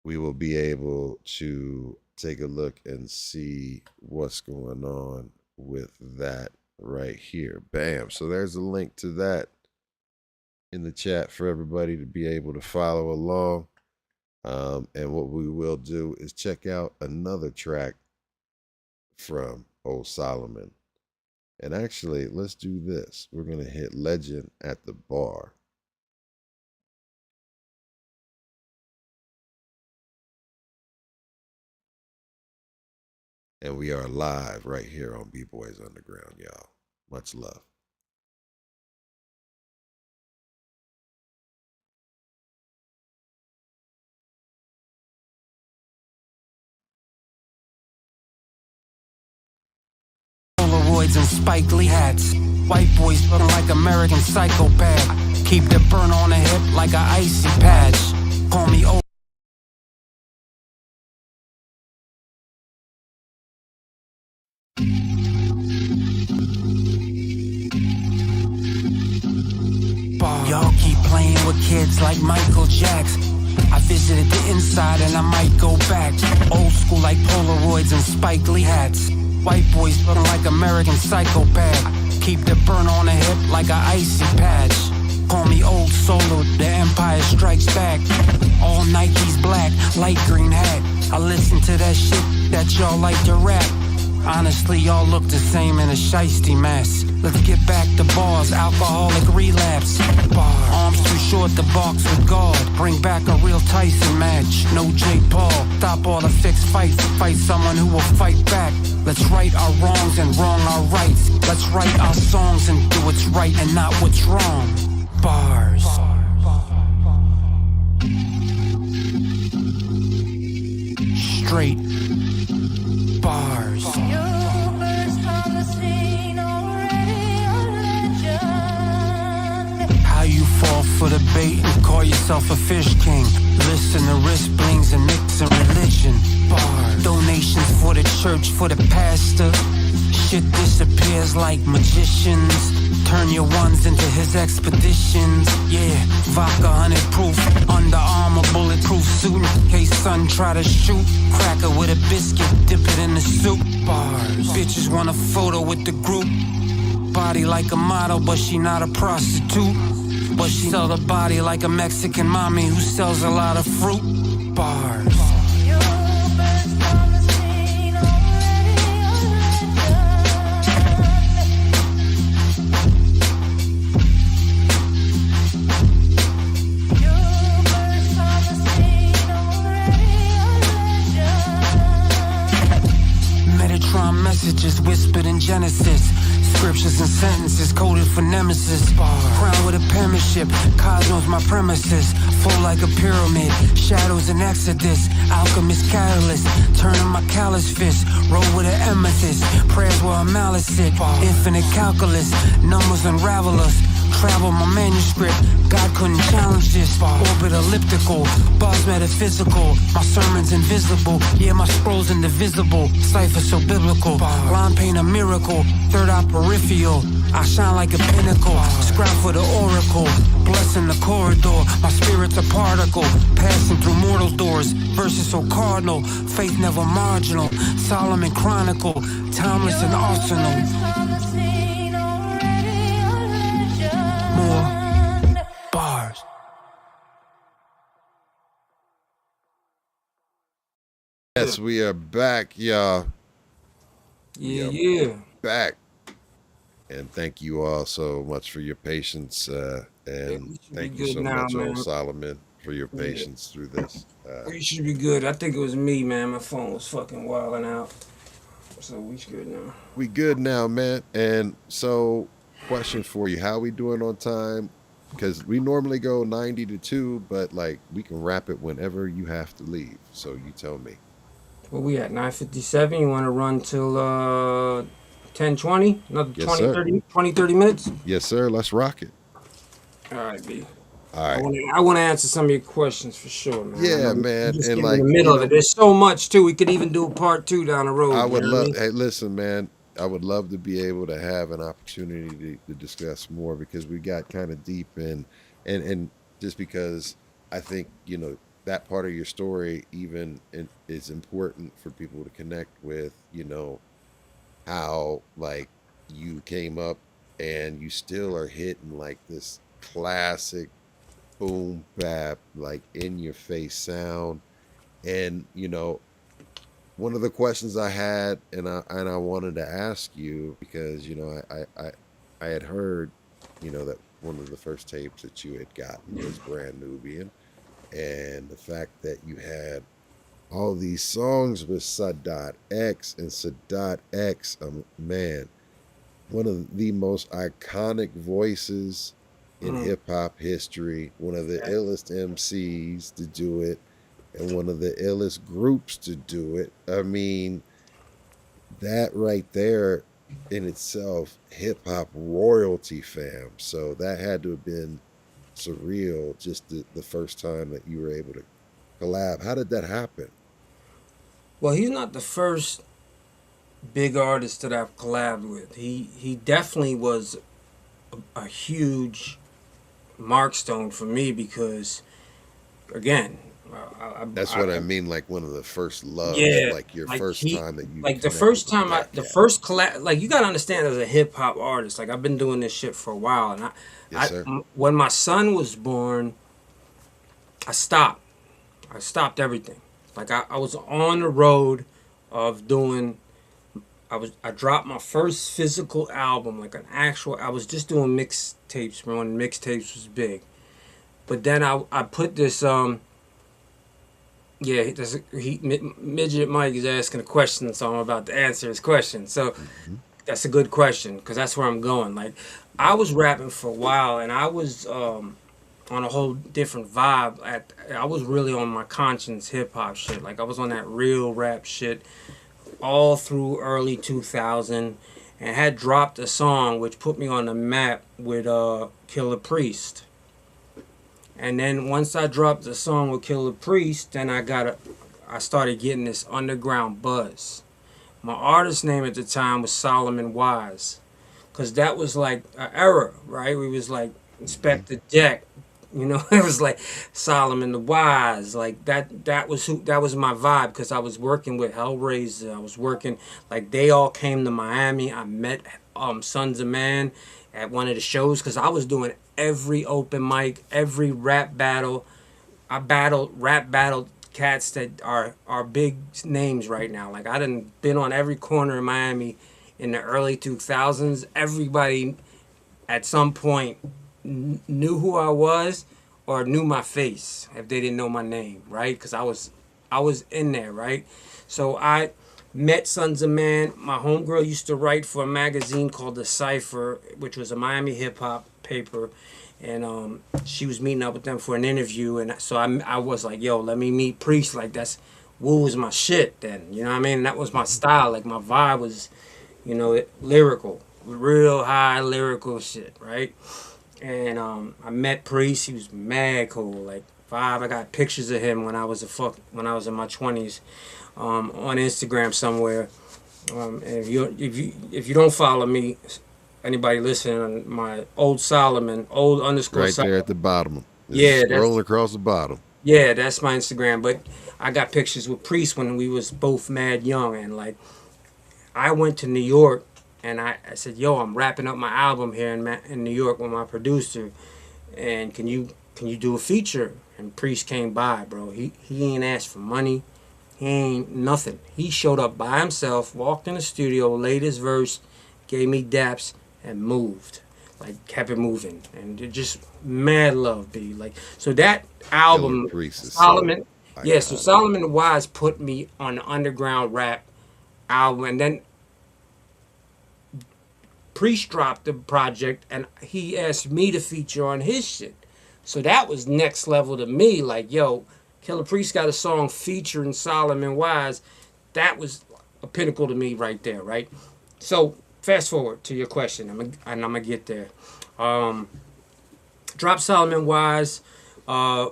We will be able to take a look and see what's going on with that right here. Bam. So there's a link to that in the chat for everybody to be able to follow along. And what we will do is check out another track from Old Solomon. And actually, let's do this. We're going to hit Legend at the Bar. And we are live right here on B-Boys Underground, y'all. Much love. Polaroids and Spike Lee hats. White boys looking like American psychopath. Keep the burn on the hip like a icy patch. Call me old. Y'all keep playing with kids like Michael Jackson. I visited the inside and I might go back. Old school like Polaroids and Spike Lee hats. White boys looking like American psychopath. Keep the burn on the hip like a icy patch. Call me old solo, the Empire Strikes Back. All Nikes black, light green hat. I listen to that shit that y'all like to rap. Honestly, y'all look the same in a shiesty mess. Let's get back to bars, alcoholic relapse. Arms too short to box with God. Bring back a real Tyson match. No J. Paul. Stop all the fixed fights. Fight someone who will fight back. Let's right our wrongs and wrong our rights. Let's write our songs and do what's right and not what's wrong. Bars. Straight bars. How you fall for the bait and call yourself a fish king. Listen to wrist blings and mix and religion. Bars. Donations for the church, for the pastor. Shit disappears like magicians. Turn your ones into his expeditions. Yeah, vodka 100 proof. Under Armour bulletproof suit in case son try to shoot. Cracker with a biscuit, dip it in the soup. Bars. Bitches want a photo with the group. Body like a model, but she not a prostitute. But she sell the body like a Mexican mommy who sells a lot of fruit. Bars. Messages whispered in Genesis. Scriptures and sentences coded for nemesis. Crowned with a penmanship, cosmos my premises. Full like a pyramid, shadows in exodus. Alchemist catalyst, turning my callous fist. Roll with an amethyst, prayers where a malice sit. Infinite calculus, numbers unravel us. Travel my manuscript, God couldn't challenge this. Orbit elliptical, bars metaphysical. My sermon's invisible, yeah, my scroll's indivisible. Cipher so biblical, line paint a miracle. Third eye peripheral, I shine like a pinnacle. Scrap for the oracle, blessing the corridor. My spirit's a particle, passing through mortal doors. Verses so cardinal, faith never marginal. Solomon Chronicle, timeless and arsenal. More bars. Yes, we are back, y'all. Yeah. Back. And thank you all so much for your patience. And thank you so much, old Solomon, for your patience through this. We should be good. I think it was me, man. My phone was fucking wilding out. So we good now. We good now, man. And so, question for you: how we doing on time? Because we normally go 90 to 2, but like we can wrap it whenever you have to leave. So you tell me. Well, we at 9:57. You want to run till 10:20? Another Yes, 20, 30 minutes? Yes, sir. Let's rock it. All right, B. All right. I want to answer some of your questions for sure, man. Yeah, man. Just And get like in the middle of it. There's so much too. We could even do a part 2 down the road. I would you know what I love. mean? Hey, listen, man. I would love to be able to have an opportunity to discuss more because we got kind of deep in, and just because I think that part of your story even is important for people to connect with. How like you came up and you still are hitting like this classic boom bap like in your face sound, and one of the questions I had, and I wanted to ask you because I had heard that one of the first tapes that you had gotten was Brand Nubian, and the fact that you had all these songs with Sadat X, and Sadat X, man, one of the most iconic voices in hip hop history, one of the illest MCs to do it, and one of the illest groups to do it. I mean, that right there in itself, hip hop royalty, fam. So that had to have been surreal just the first time that you were able to collab. How did that happen? Well, he's not the first big artist that I've collabed with. He definitely was a huge markstone for me because, again, that's what I mean. Like one of the first loves, like your first time that you like the first time the first collab. Like you gotta understand, as a hip hop artist, like I've been doing this shit for a while, and when my son was born, I stopped everything. Like I was on the road of doing. I dropped my first physical album, like an actual. I was just doing mixtapes when mixtapes was big, but then I put this Midget Mike is asking a question, so I'm about to answer his question. So that's a good question because that's where I'm going. Like I was rapping for a while, and I was on a whole different vibe. I was really on my conscience hip hop shit. Like I was on that real rap shit all through early 2000, and had dropped a song which put me on the map with Killer Priest. And then once I dropped the song with Killer Priest, then I started getting this underground buzz. My artist name at the time was Solomon Wise, because that was like an era, right? We was like Inspector Deck, it was like Solomon the Wise, like that was my vibe, because I was working with Hellraiser. I was working, like they all came to Miami. I met Sons of Man at one of the shows, because I was doing every open mic, every rap battle. I rap battled cats that are big names right now. Like I done been on every corner in Miami in the early 2000s. Everybody at some point knew who I was or knew my face if they didn't know my name, right? Because I was in there, right? So met Sons of Man. My homegirl used to write for a magazine called The Cypher, which was a Miami hip hop paper. And she was meeting up with them for an interview. And so I was like, yo, let me meet Priest. Like, Wu was my shit then. You know what I mean? That was my style. Like, my vibe was, lyrical. Real high lyrical shit, right? And I met Priest. He was mad cool. Like, I got pictures of him when I was in my 20s. On Instagram somewhere. And if you don't follow me, anybody listening on my old Solomon, old underscore right Solomon, there at the bottom. Yeah, scroll across the bottom. Yeah, that's my Instagram. But I got pictures with Priest when we was both mad young, and like I went to New York and I said, yo, I'm wrapping up my album here in New York with my producer, and can you do a feature? And Priest came by, bro. He ain't asked for money. He ain't nothing. He showed up by himself, walked in the studio, laid his verse, gave me daps, and moved. Like, kept it moving. And it just mad love, B. Like, so that album, Solomon, so Solomon Wise put me on the underground rap album. And then Priest dropped the project, and he asked me to feature on his shit. So that was next level to me. Like, yo, Killer Priest got a song featuring Solomon Wise. That was a pinnacle to me right there, right? So fast forward to your question, and I'm gonna get there. Dropped Solomon Wise,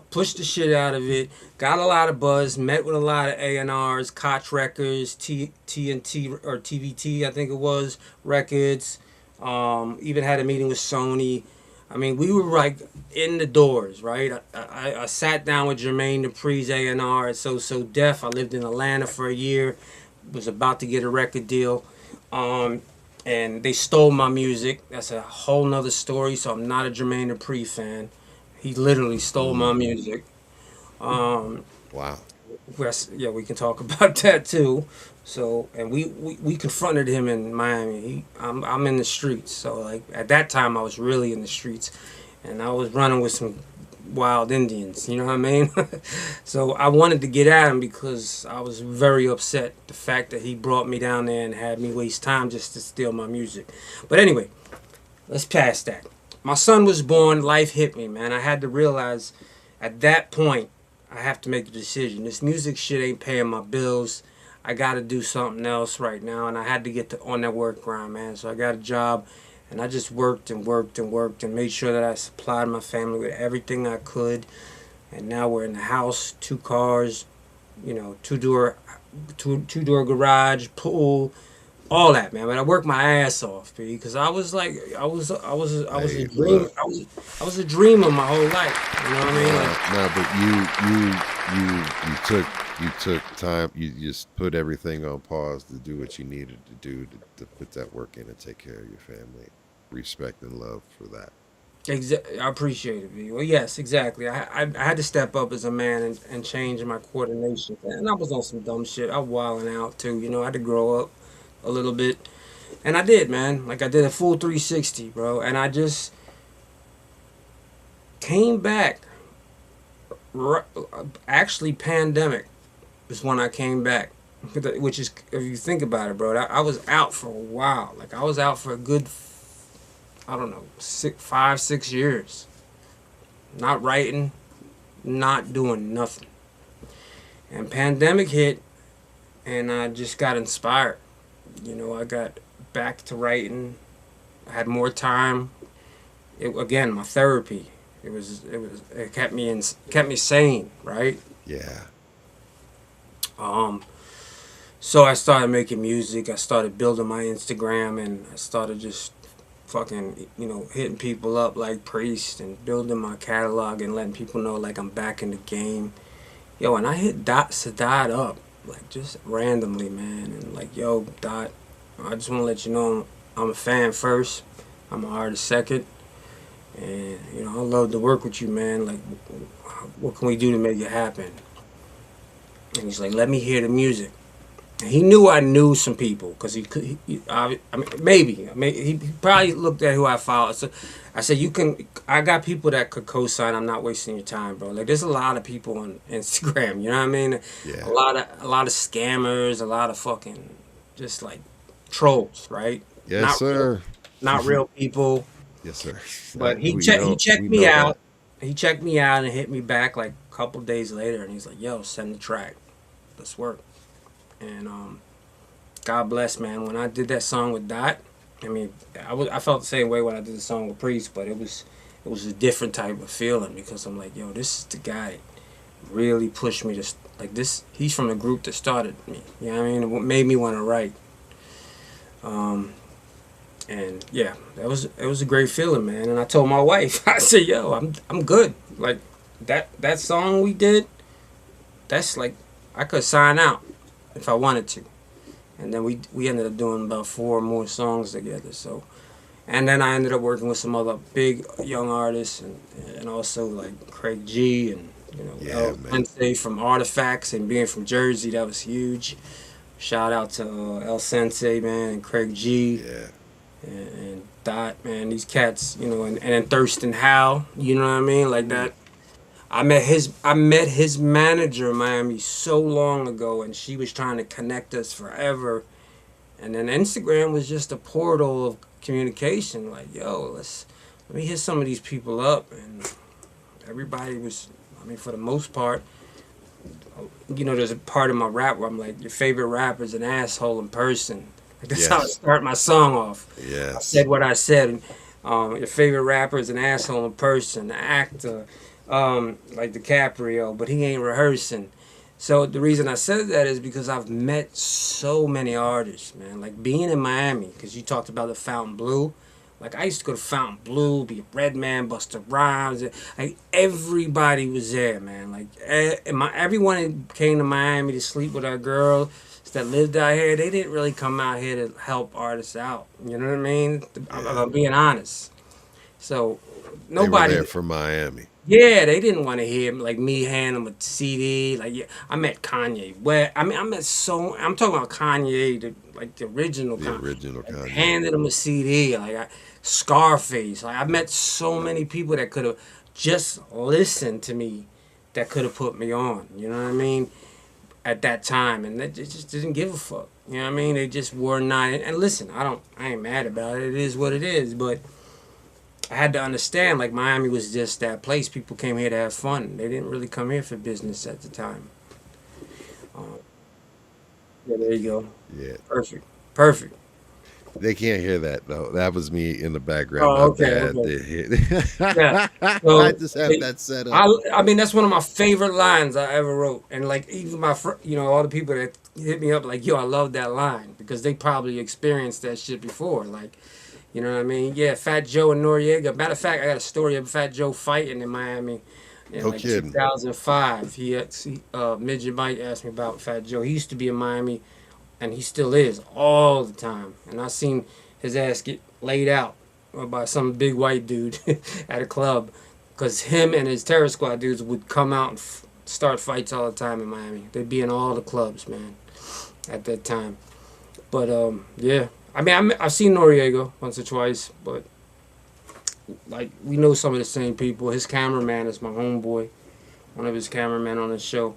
pushed the shit out of it, got a lot of buzz, met with a lot of A&Rs, Koch Records, TNT or TVT, I think it was, Records. Even had a meeting with Sony. I mean, we were like in the doors, right? I sat down with Jermaine Dupri's A&R at So Def. I lived in Atlanta for a year. Was about to get a record deal. And they stole my music. That's a whole nother story. So I'm not a Jermaine Dupri fan. He literally stole my music. Wow. Yeah, we can talk about that too. So, and we confronted him in Miami. I'm in the streets. So, like, at that time, I was really in the streets. And I was running with some wild Indians, you know what I mean? So, I wanted to get at him because I was very upset. The fact that he brought me down there and had me waste time just to steal my music. But anyway, let's pass that. My son was born. Life hit me, man. I had to realize at that point, I have to make a decision. This music shit ain't paying my bills. I got to do something else right now, and I had to get on that work grind, man. So I got a job, and I just worked and made sure that I supplied my family with everything I could. And now we're in the house, 2 cars, two-door garage, pool, all that, man. But I worked my ass off, because I was like, I was a dreamer. I was a dreamer my whole life. You know what I mean? No, but you took time. You just put everything on pause to do what you needed to do to put that work in and take care of your family. Respect and love for that. I appreciate it, B. Well, yes, exactly. I had to step up as a man and change my coordination. And I was on some dumb shit. I was wilding out too. I had to grow up a little bit. And I did, man. Like, I did a full 360, bro. And I just came back. Actually, pandemic is when I came back. Which is, if you think about it, bro, I was out for a while. Like, I was out for a good, I don't know, 5-6 years. Not writing, not doing nothing. And pandemic hit, and I just got inspired. I got back to writing. I had more time. Again, my therapy. It kept me sane, right? Yeah. So I started making music. I started building my Instagram, and I started just fucking, hitting people up like Priest and building my catalog and letting people know, like, I'm back in the game. Yo, and I hit Sadat up, like, just randomly, man. And like, yo, Dot, I just want to let you know I'm a fan first. I'm an artist second. And, I love to work with you, man. Like, what can we do to make it happen? And he's like, let me hear the music. He knew I knew some people because he could. I mean, maybe. I mean, he probably looked at who I followed. So I said, "You can." I got people that could co-sign. I'm not wasting your time, bro. Like, there's a lot of people on Instagram. You know what I mean? Yeah. A lot of scammers. A lot of fucking just like trolls, right? Yes, Not sir. Real, not real people. Yes, sir. But We he checked we me know out. that. He checked me out and hit me back like a couple days later, and he's like, "Yo, send the track. Let's work." And God bless, man. When I did that song with Dot, I mean, I felt the same way when I did the song with Priest, but it was a different type of feeling because I'm like, yo, this is the guy that really pushed me to like this. He's from the group that started me. You know what I mean? What made me want to write. And yeah, it was a great feeling, man. And I told my wife, I said, yo, I'm good. Like that song we did, that's like I could sign out if I wanted to. And then we ended up doing about 4 more songs together. So, and then I ended up working with some other big young artists and also like Craig G and Sensei from Artifacts, and being from Jersey, that was huge. Shout out to El Sensei, man, and Craig G. Yeah. And Dot, man, these cats, and then Thurston Howe, you know what I mean, like that. I met his manager in Miami so long ago, and she was trying to connect us forever. And then Instagram was just a portal of communication. Like, yo, let me hit some of these people up, and everybody was. I mean, for the most part, there's a part of my rap where I'm like, your favorite rapper is an asshole in person. Like, that's how I start my song off. Yes. I said what I said. Your favorite rapper is an asshole in person, an actor. Like DiCaprio, but he ain't rehearsing. So the reason I said that is because I've met so many artists, man. Like being in Miami, because you talked about the Fountain Blue. Like I used to go to Fountain Blue, be a Redman, Busta Rhymes. Like everybody was there, man. Like everyone that came to Miami to sleep with our girls that lived out here, they didn't really come out here to help artists out. You know what I mean? I'm being honest. So nobody. They were there for Miami. Yeah, they didn't want to hear like me hand them a CD. Like, yeah, I met Kanye West. I mean, I'm talking about Kanye, the original. The original Kanye. Handed him a CD. Like Scarface. Like I met so many people that could have just listened to me, that could have put me on. You know what I mean? At that time, and they just didn't give a fuck. You know what I mean? They just were not. And listen, I ain't mad about it. It is what it is. But I had to understand, like, Miami was just that place. People came here to have fun. They didn't really come here for business at the time. Yeah, there you go. Yeah. Perfect. They can't hear that, though. That was me in the background. Oh, okay. Yeah. So I just have that set up. I mean, that's one of my favorite lines I ever wrote. And, like, even all the people that hit me up, like, yo, I love that line. Because they probably experienced that shit before. Like, you know what I mean? Yeah, Fat Joe and Noriega. Matter of fact, I got a story of Fat Joe fighting in Miami in No kidding. 2005. Midget Mike asked me about Fat Joe. He used to be in Miami, and he still is all the time. And I seen his ass get laid out by some big white dude at a club, because him and his Terror Squad dudes would come out and start fights all the time in Miami. They'd be in all the clubs, man, at that time. But yeah. I mean, I've seen Noriega once or twice, but like we know some of the same people. His cameraman is my homeboy, one of his cameramen on the show.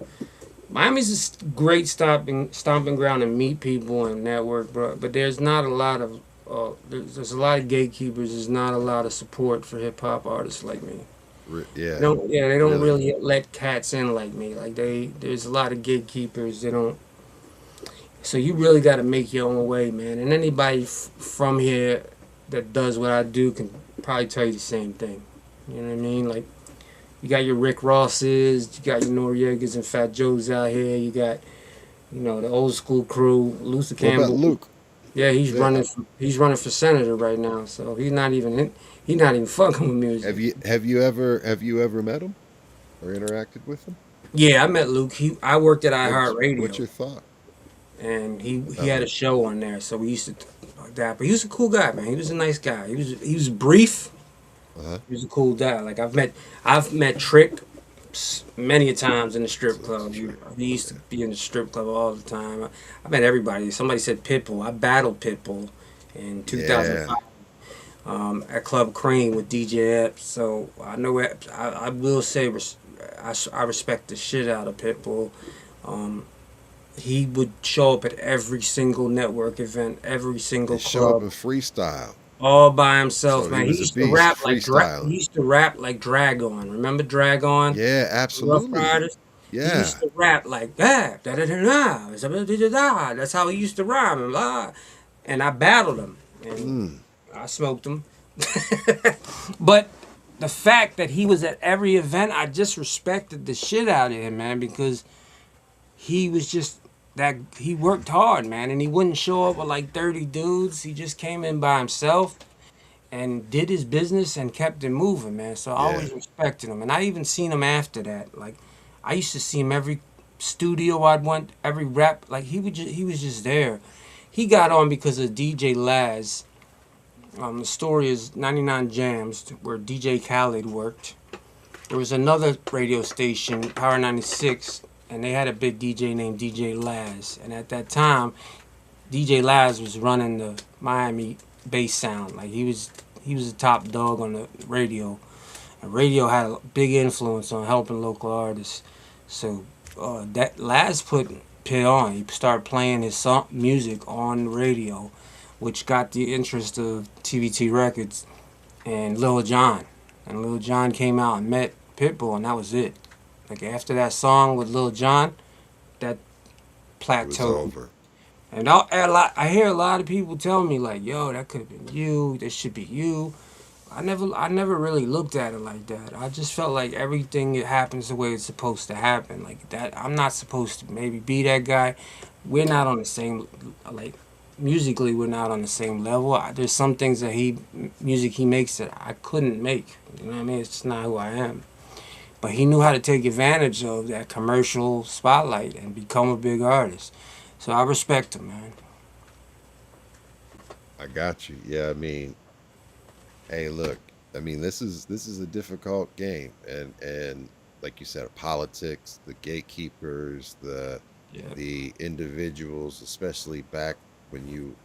Miami's a great stomping ground to meet people and network, bro. But there's not a lot of there's a lot of gatekeepers. There's not a lot of support for hip hop artists like me. Yeah. They don't really let cats in like me. Like there's a lot of gatekeepers. They don't. So you really got to make your own way, man. And anybody from here that does what I do can probably tell you the same thing. You know what I mean? Like, you got your Rick Rosses, you got your Noriegas and Fat Joes out here. You got, the old school crew, Luther Campbell. What about Luke? Yeah, he's running for senator right now. So he's not even fucking with music. Have you ever met him or interacted with him? Yeah, I met Luke. I worked at iHeartRadio. What's your thought? And he had a show on there, so we used to like that. But he was a cool guy, man. He was a nice guy. He was brief. Uh-huh. He was a cool guy. Like I've met Trick, many times in the strip club. We used to be in the strip club all the time. I met everybody. Somebody said Pitbull. I battled Pitbull in Yeah. 2005 at Club Cream with DJ Epps. So I know I will say I respect the shit out of Pitbull. He would show up at every single network event, every single They show up club, in freestyle. all by himself, So he man. He was a used to beast rap like freestyling. he used to rap like Dragon. Remember Dragon? Yeah, Rough absolutely. Riders. He Yeah. used to rap like that. Da da da da. Da da. That's how he used to rhyme. And blah. And I battled him. And I smoked him. But the fact that he was at every event, I just respected the shit out of him, man, because he was just that he worked hard, man, and he wouldn't show up with like 30 dudes. He just came in by himself and did his business and kept it moving, man. So I always Yeah. respected him, and I even seen him after that. Like I used to see him every studio I'd went, every rap. Like he was just there. He got on because of DJ Laz. The story is 99 Jams, where DJ Khaled worked. There was another radio station, Power 96, and they had a big DJ named DJ Laz. And at that time, DJ Laz was running the Miami bass sound. Like he was the top dog on the radio. And radio had a big influence on helping local artists. So that Laz put Pit on. He started playing his music on the radio, which got the interest of TVT Records and Lil Jon. And Lil Jon came out and met Pitbull, and that was it. Like after that song with Lil Jon, that It was plateaued. over. And I hear a lot of people tell me like, "Yo, that could have been you. This should be you." I never really looked at it like that. I just felt like everything it happens the way it's supposed to happen. Like that, I'm not supposed to maybe be that guy. We're not on the same like musically. We're not on the same level. There's some things that music he makes that I couldn't make. You know what I mean? It's just not who I am. But he knew how to take advantage of that commercial spotlight and become a big artist. So I respect him, man. I got you. Yeah, I mean, hey, look, I mean, this is a difficult game, and like you said, politics, the gatekeepers, Yeah. the individuals, especially back when you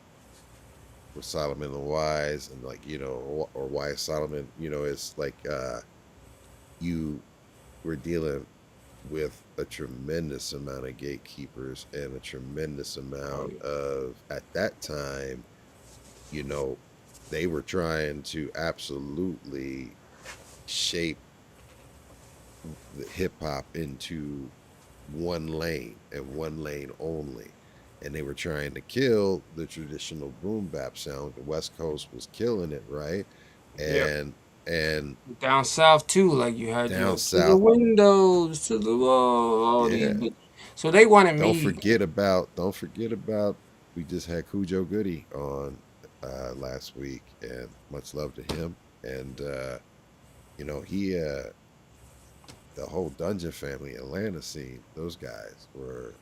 were Solomon the Wise, and like or Wise Solomon, it's like you were dealing with a tremendous amount of gatekeepers and a tremendous Oh, amount yeah. of at that time, you know, they were trying to absolutely shape the hip hop into one lane and one lane only. And they were trying to kill the traditional boom bap sound. The West Coast was killing it, right? Yeah. And Down south too, like you had down to the south, windows, to the wall, all yeah. these. So they wanted Don't me. forget about we just had Cujo Goody on last week, and much love to him. And he the whole Dungeon Family Atlanta scene, those guys were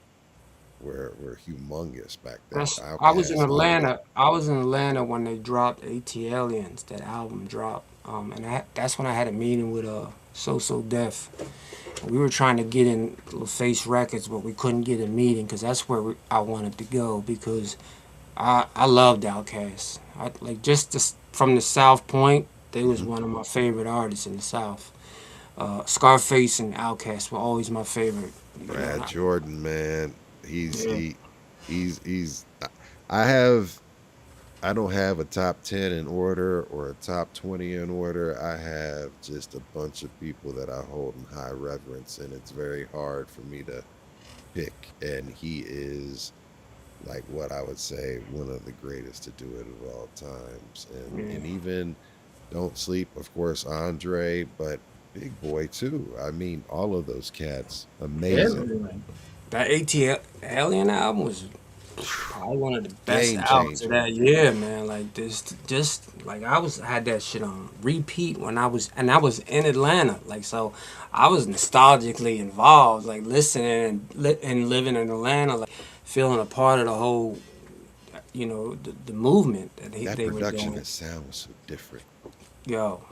humongous back then. I was in Outcasts, all of them. Atlanta. I was in Atlanta when they dropped ATLiens. That album dropped. And that's when I had a meeting with So Def. We were trying to get in Face Records, but we couldn't get a meeting because that's where I wanted to go because I loved Outkast. Like from the South Point, they was Mhm. one of my favorite artists in the South. Scarface and Outkast were always my favorite. You know, Brad Jordan, man, he's yeah. he's. I don't have a top 10 in order or a top 20 in order. I have just a bunch of people that I hold in high reverence, and it's very hard for me to pick. And he is like what I would say one of the greatest to do it of all times. And Yeah. even Don't Sleep, of course, Andre, but Big Boy too. I mean, all of those cats, amazing, Everything. That ATL Alien album was probably one of the best game albums of changer. that year, man. Like this, just like had that shit on repeat when I was in Atlanta. Like so, I was nostalgically involved, like listening and living in Atlanta, like feeling a part of the whole, the movement That they were production doing. and sound was so different. Yo,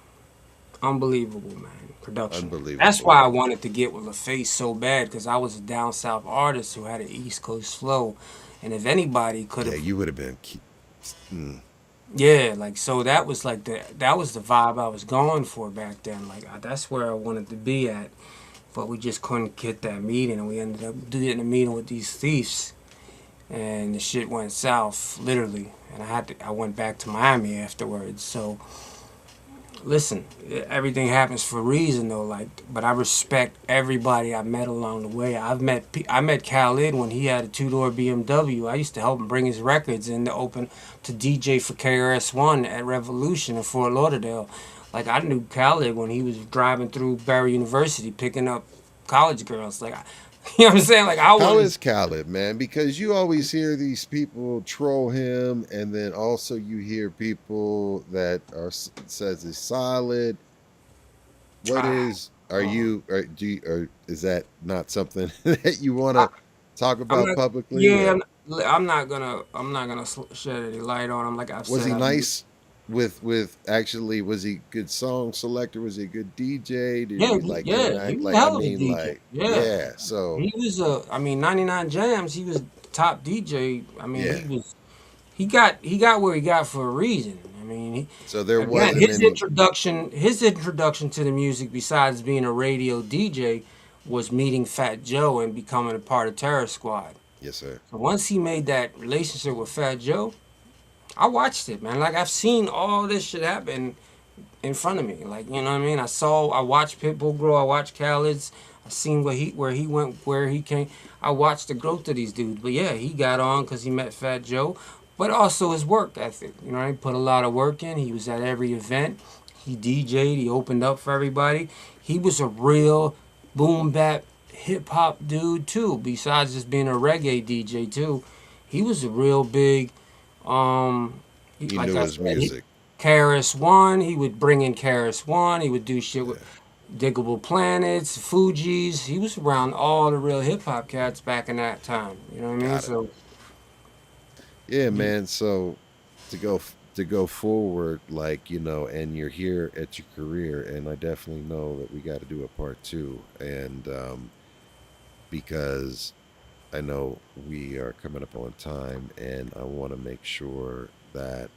unbelievable, man. production. Unbelievable. That's why I wanted to get with LaFace so bad, because I was a down south artist who had an East Coast flow, and if anybody could Yeah, have, you would have been. yeah, like so that was like that was the vibe I was going for back then. Like that's where I wanted to be at, but we just couldn't get that meeting, and we ended up getting a meeting with these thieves, and the shit went south literally, and I went back to Miami afterwards. So listen, everything happens for a reason though. Like, but I respect everybody I met along the way. I met Khalid when he had a 2-door BMW. I used to help him bring his records in to open to DJ for KRS-One at Revolution in Fort Lauderdale. Like, I knew Khalid when he was driving through Barry University picking up college girls. Like, you know what I'm saying? Like, How is Khalid, man? Because you always hear these people troll him, and then also you hear people that says he's solid. What is? Is that not something that you want to talk about publicly? Yeah, I'm not gonna shed any light on him. Like I've said, Was he nice? With actually, was he good song selector? Was he a good DJ? Did he like yeah, he was like hell I of a mean DJ. like Yeah, so he was 99 Jams. He was top DJ. I mean, yeah. he got where he got for a reason. I mean, so there again, wasn't his introduction to the music, besides being a radio DJ, was meeting Fat Joe and becoming a part of Terror Squad. Yes, sir. So once he made that relationship with Fat Joe, I watched it, man. Like, I've seen all this shit happen in front of me. Like, you know what I mean? I watched Pitbull grow. I watched Khaled's. I seen where he went, where he came. I watched the growth of these dudes. But yeah, he got on because he met Fat Joe. But also his work ethic. You know, he put a lot of work in. He was at every event. He DJ'd. He opened up for everybody. He was a real boom bap hip hop dude too. Besides just being a reggae DJ too, he was a real big. He knew his music. KRS-One, he would bring in KRS-One. He would do shit with Diggable Planets, Fugees. He was around all the real hip hop cats back in that time. You know what I mean? So yeah, man. So to go forward, like, you know, and you're here at your career, and I definitely know that we got to do a part 2, and because I know we are coming up on time, and I want to make sure that,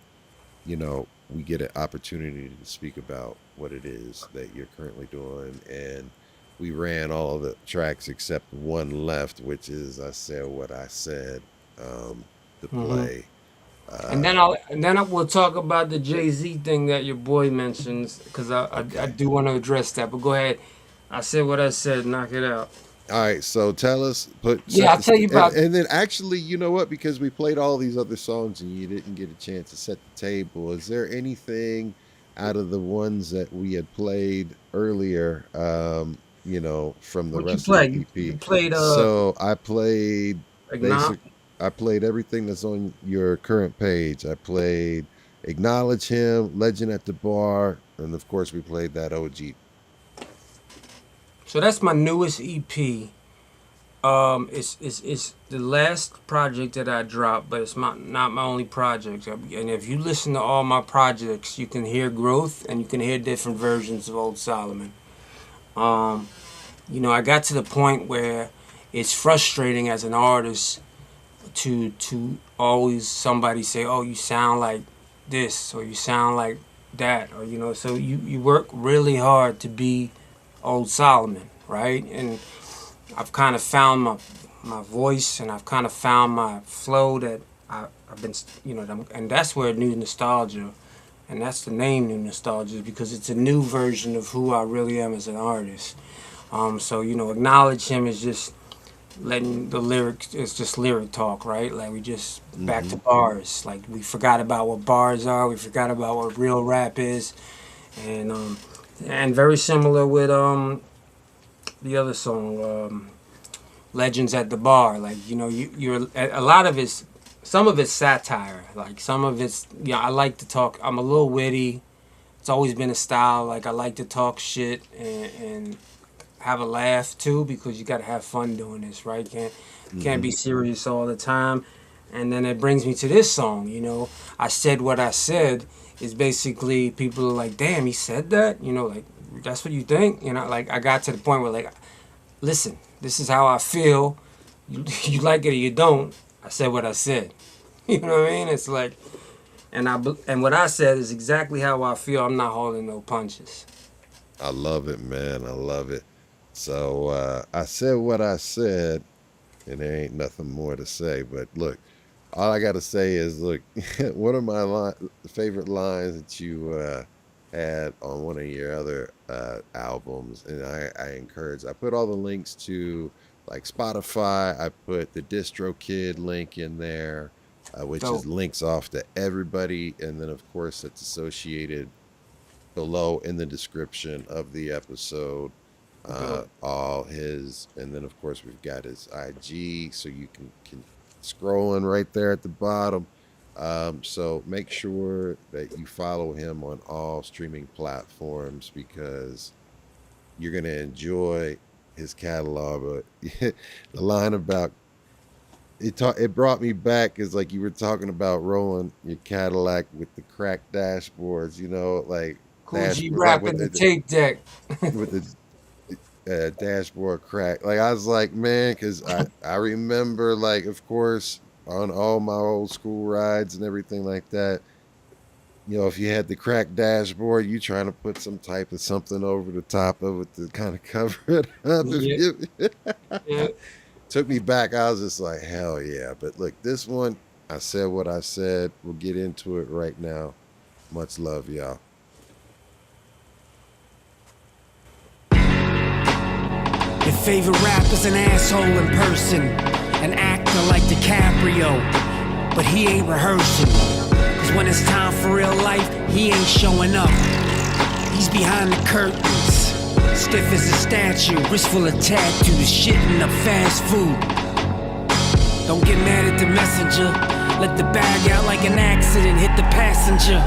you know, we get an opportunity to speak about what it is that you're currently doing. And we ran all of the tracks except one left, which is I Said What I Said, to play. And then we'll talk about the Jay-Z thing that your boy mentions, because I do want to address that. But go ahead. I said what I said. Knock it out. All right, so tell us. I'll tell you about. And then actually, you know what? Because we played all these other songs and you didn't get a chance to set the table. Is there anything out of the ones that we had played earlier? You know, from the rest of the EP. You played. So I played. Acknowledge. I played everything that's on your current page. I played Acknowledge Him, Legend at the Bar, and of course we played that OG. So that's my newest EP. It's the last project that I dropped, but it's not my only project. And if you listen to all my projects, you can hear growth and you can hear different versions of Old Solomon. You know, I got to the point where it's frustrating as an artist to always somebody say, oh, you sound like this, or you sound like that, or, you know, so you work really hard to be Old Solomon, right? And I've kind of found my voice, and I've kind of found my flow that I've been, you know, and that's where New Nostalgia, and that's the name New Nostalgia, because it's a new version of who I really am as an artist. So, you know, Acknowledge Him is just letting the lyrics, it's just lyric talk, right? Like we just back to bars. Like we forgot about what bars are, we forgot about what real rap is. And very similar with the other song, Legends at the Bar. Like, you know, you're a lot of it's, some of it's satire. Like some of it's, you know, I like to talk, I'm a little witty. It's always been a style. Like I like to talk shit and have a laugh too, because you got to have fun doing this, right? Can't be serious all the time. And then it brings me to this song, you know, I Said What I Said is basically people are like, damn, he said that, you know, like that's what you think, you know. Like I got to the point where like, listen, this is how I feel. You like it or you don't. I said what I said. You know what I mean? It's like, and what I said is exactly how I feel. I'm not holding no punches. I love it, man. I love it. So I said what I said, and there ain't nothing more to say. But look, all I got to say is, look, one of my favorite lines that you had on one of your other albums, and I put all the links to like Spotify. I put the DistroKid link in there, which is links off to everybody, and then of course it's associated below in the description of the episode. All his, and then of course we've got his IG, so you can scrolling right there at the bottom. So make sure that you follow him on all streaming platforms because you're gonna enjoy his catalog. But the line about it brought me back is like you were talking about rolling your Cadillac with the cracked dashboards, you know, like Cool G rap with the tape deck. with the dashboard crack. Like I was like, man, because I remember, like, of course, on all my old school rides and everything like that, you know, if you had the cracked dashboard, you trying to put some type of something over the top of it to kind of cover it up. Yeah. Took me back. I was just like, hell yeah. But look, this one, I said what I said. We'll get into it right now. Much love, y'all. Your favorite rapper's an asshole in person, an actor like DiCaprio, but he ain't rehearsing. Cause when it's time for real life, he ain't showing up. He's behind the curtains, stiff as a statue, wrist full of tattoos, shitting up fast food. Don't get mad at the messenger, let the bag out like an accident, hit the passenger.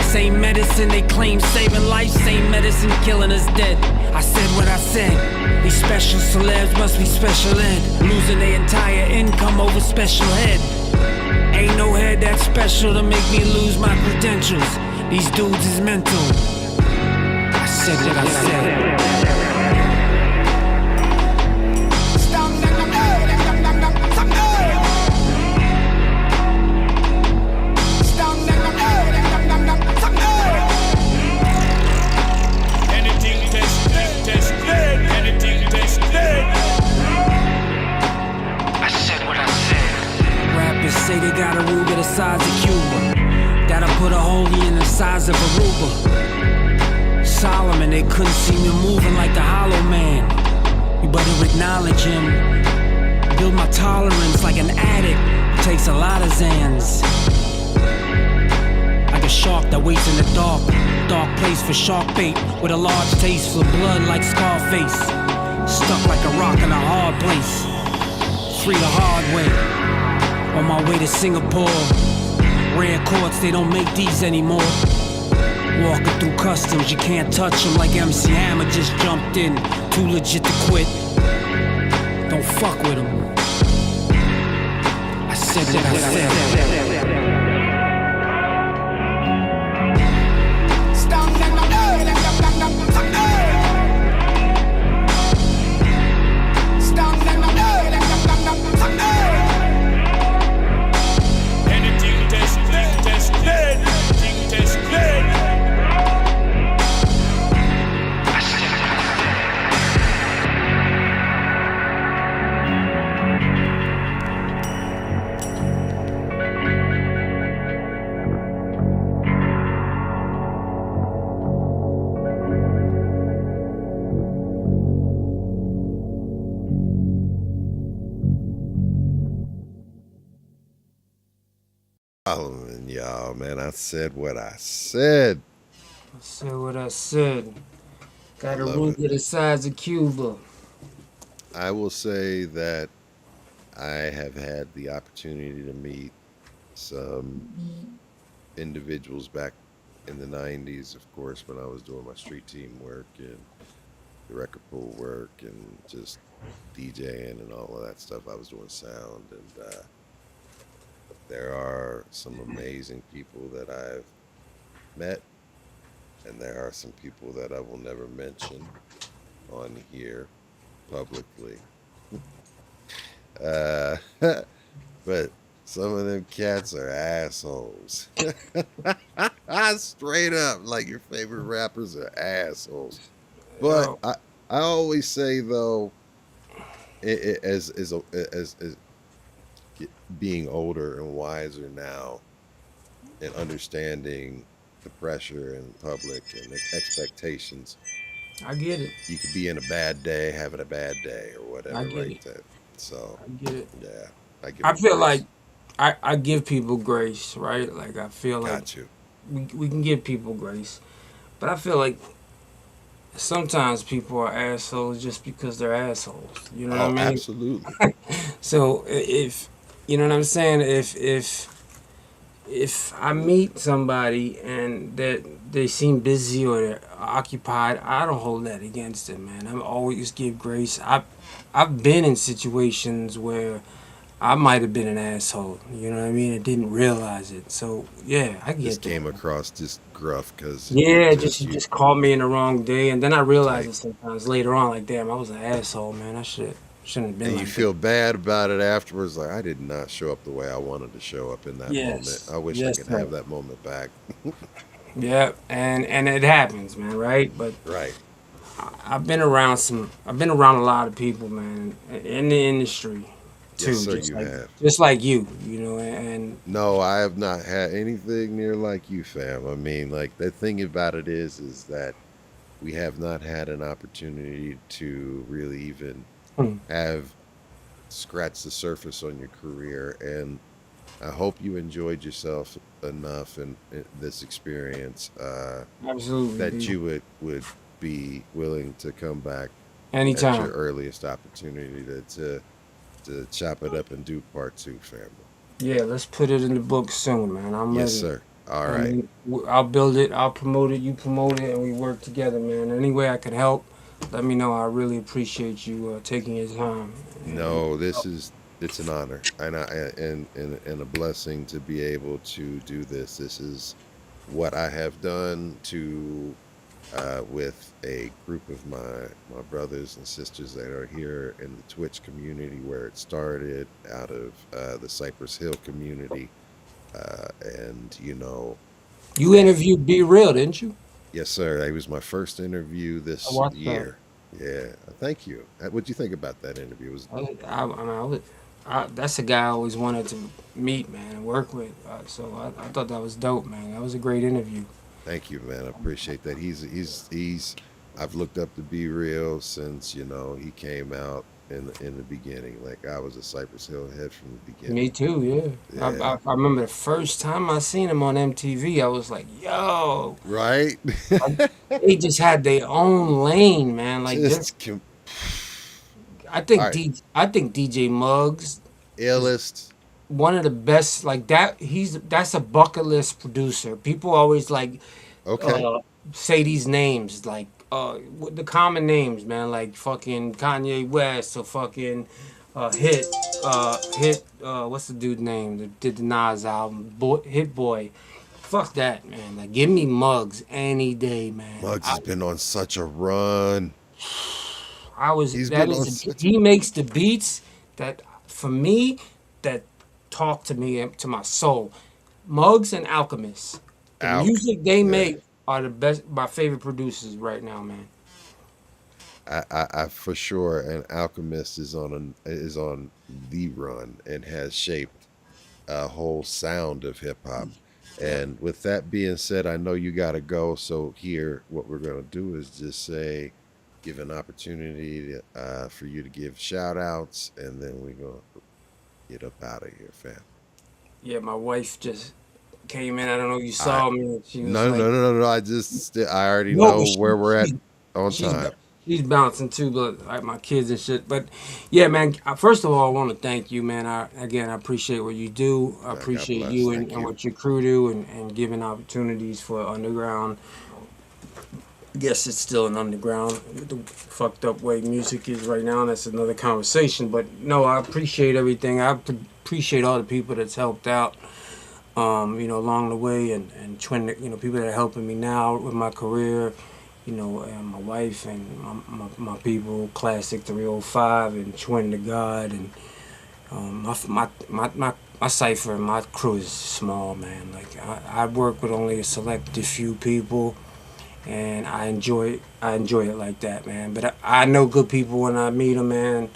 Same medicine they claim saving life, same medicine killing us dead. I said what I said. These special celebs must be special ed, losing their entire income over special head. Ain't no head that special to make me lose my credentials. These dudes is mental. I said what I said. Say they got a Ruger the size of Cuba, gotta put a holy in the size of Aruba. Solomon, they couldn't see me moving like the Hollow Man. You better acknowledge him. Build my tolerance like an addict, it takes a lot of Xans. Like a shark that waits in the dark place for shark bait, with a large taste for blood like Scarface. Stuck like a rock in a hard place, free the hard way. On my way to Singapore, rare quartz, they don't make these anymore. Walking through customs, you can't touch them like MC Hammer just jumped in, too legit to quit. Don't fuck with them. I said what I said. Y'all, man, I said what I said. I said what I said. Got a Ruger the size of Cuba. I will say that I have had the opportunity to meet some individuals back in the 90s, of course, when I was doing my street team work and the record pool work and just DJing and all of that stuff. I was doing sound, and there are some amazing people that I've met, and there are some people that I will never mention on here publicly. Uh, but some of them cats are assholes. Straight up, like your favorite rappers are assholes. But I always say though, as being older and wiser now, and understanding the pressure in public and the expectations. I get it. You could be in a bad day, having a bad day, or whatever, I get right? it. There. So I get it. yeah, I give I them feel grace. like I give people grace, right? Like I feel like Got you. we can give people grace, but I feel like sometimes people are assholes just because they're assholes. You know what I Oh, mean? absolutely. So if you know what I'm saying, if I meet somebody and that they seem busy or they're occupied, I don't hold that against them, man. I always give grace. I've been in situations where I might have been an asshole. You know what I mean? And didn't realize it. So yeah, I Just get that. came across just gruff because Yeah, just you you just caught me in the wrong day, and then I realized type. it sometimes later on. Like, damn, I was an asshole, man. I shouldn't have been And you like that. feel bad about it afterwards, like I did not show up the way I wanted to show up in that moment. Yes, I wish I yes, could sir. have that moment back. Yeah, and it happens, man. Right? But Right. I've been around a lot of people, man, in the industry Yes, too, sir, you have. just like you know, and No, I have not had anything near like you, fam. I mean, like the thing about it is that we have not had an opportunity to really even hmm, have scratched the surface on your career, and I hope you enjoyed yourself enough in this experience absolutely, that B. you would be willing to come back at your Anytime. earliest opportunity to chop it up and do part two, family. Yeah, let's put it in the book soon, man. I'm Yes, ready. sir. All right. And I'll build it, I'll promote it, you promote it, and we work together, man. Any way I can help, let me know. I really appreciate you taking your time. And, No, it's an honor and a blessing to be able to do this. This is what I have done to with a group of my brothers and sisters that are here in the Twitch community where it started out of the Cypress Hill community, and you interviewed Be Real, didn't you? yes, sir. That was my first interview I this watched that. year. Yeah, thank you. What'd you think about that interview? It was I mean, that's a guy I always wanted to meet, man, and work with. So I thought that was dope, man. That was a great interview. Thank you, man. I appreciate that. He's I've looked up to Be Real since, he came out in the beginning. Like I was a Cypress Hill head from the beginning. Me too, yeah. Yeah. I remember the first time I seen him on MTV, I was like, yo, Right? like, they just had their own lane, man. Like, Just all right. I think DJ Muggs is Illest. one of the best. Like that, that's a bucket list producer. People always like Okay. uh, say these names, like the common names, man, like fucking Kanye West or fucking what's the dude's name that did the Nas album, Hit Boy. Fuck that, man. Like, give me Muggs any day, man. Muggs has been on such a run. I was He's that been on is such he makes the beats that for me that talk to me to my soul. Muggs and Alchemist, the Alk. music they Yeah. make are the best. My favorite producers right now, man. I for sure, and Alchemist is on the run and has shaped a whole sound of hip hop. And with that being said, I know you got to go. So here, what we're gonna do is just say, give an opportunity for you to give shout outs, and then we're gonna get up out of here, fam. Yeah, my wife just came in. I don't know if you I saw me. She was no like, no no no no. I already no, know but where we're at she's on she's time. she's bouncing too, but like my kids and shit. But yeah, man. First of all, I want to thank you, man. I appreciate what you do. I God appreciate bless. you Thank and you. what your crew do, and giving opportunities for underground. I guess it's still an underground. The fucked up way music is right now. That's another conversation. But no, I appreciate everything. Appreciate all the people that's helped out. along the way, and trying to, people that are helping me now with my career, and my wife and my people, Classic 305 and Twin to God, and my cipher and my crew is small, man. Like I work with only a selected few people, and I enjoy it like that, man. But I know good people when I meet them, man.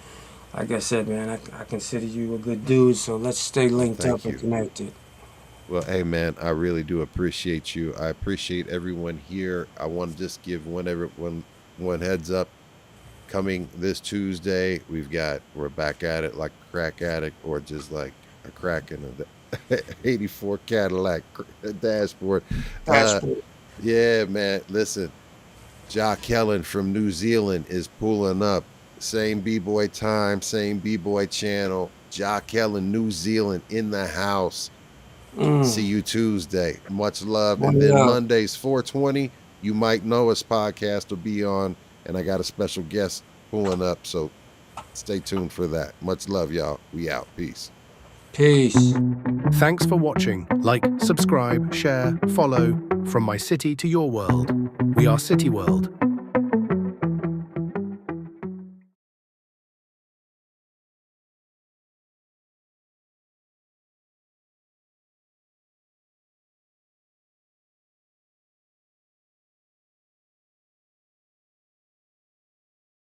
Like I said, man, I consider you a good dude, so let's stay linked up and connected. Well, hey, man, I really do appreciate you. I appreciate everyone here. I want to just give one heads up. Coming this Tuesday, we're back at it like a crack addict, or just like a crack in the 84 Cadillac dashboard. Yeah, man, listen, Ja Kellen from New Zealand is pulling up. Same B-Boy time, same B-Boy channel. Ja Kellen, New Zealand in the house. See you Tuesday. Much love. And then Mondays, 420, You Might Know Us podcast will be on, and I got a special guest pulling up, so stay tuned for that. Much love, y'all. We out. Peace. Peace. Thanks for watching. Like, subscribe, share, follow. From my city to your world, we are City World.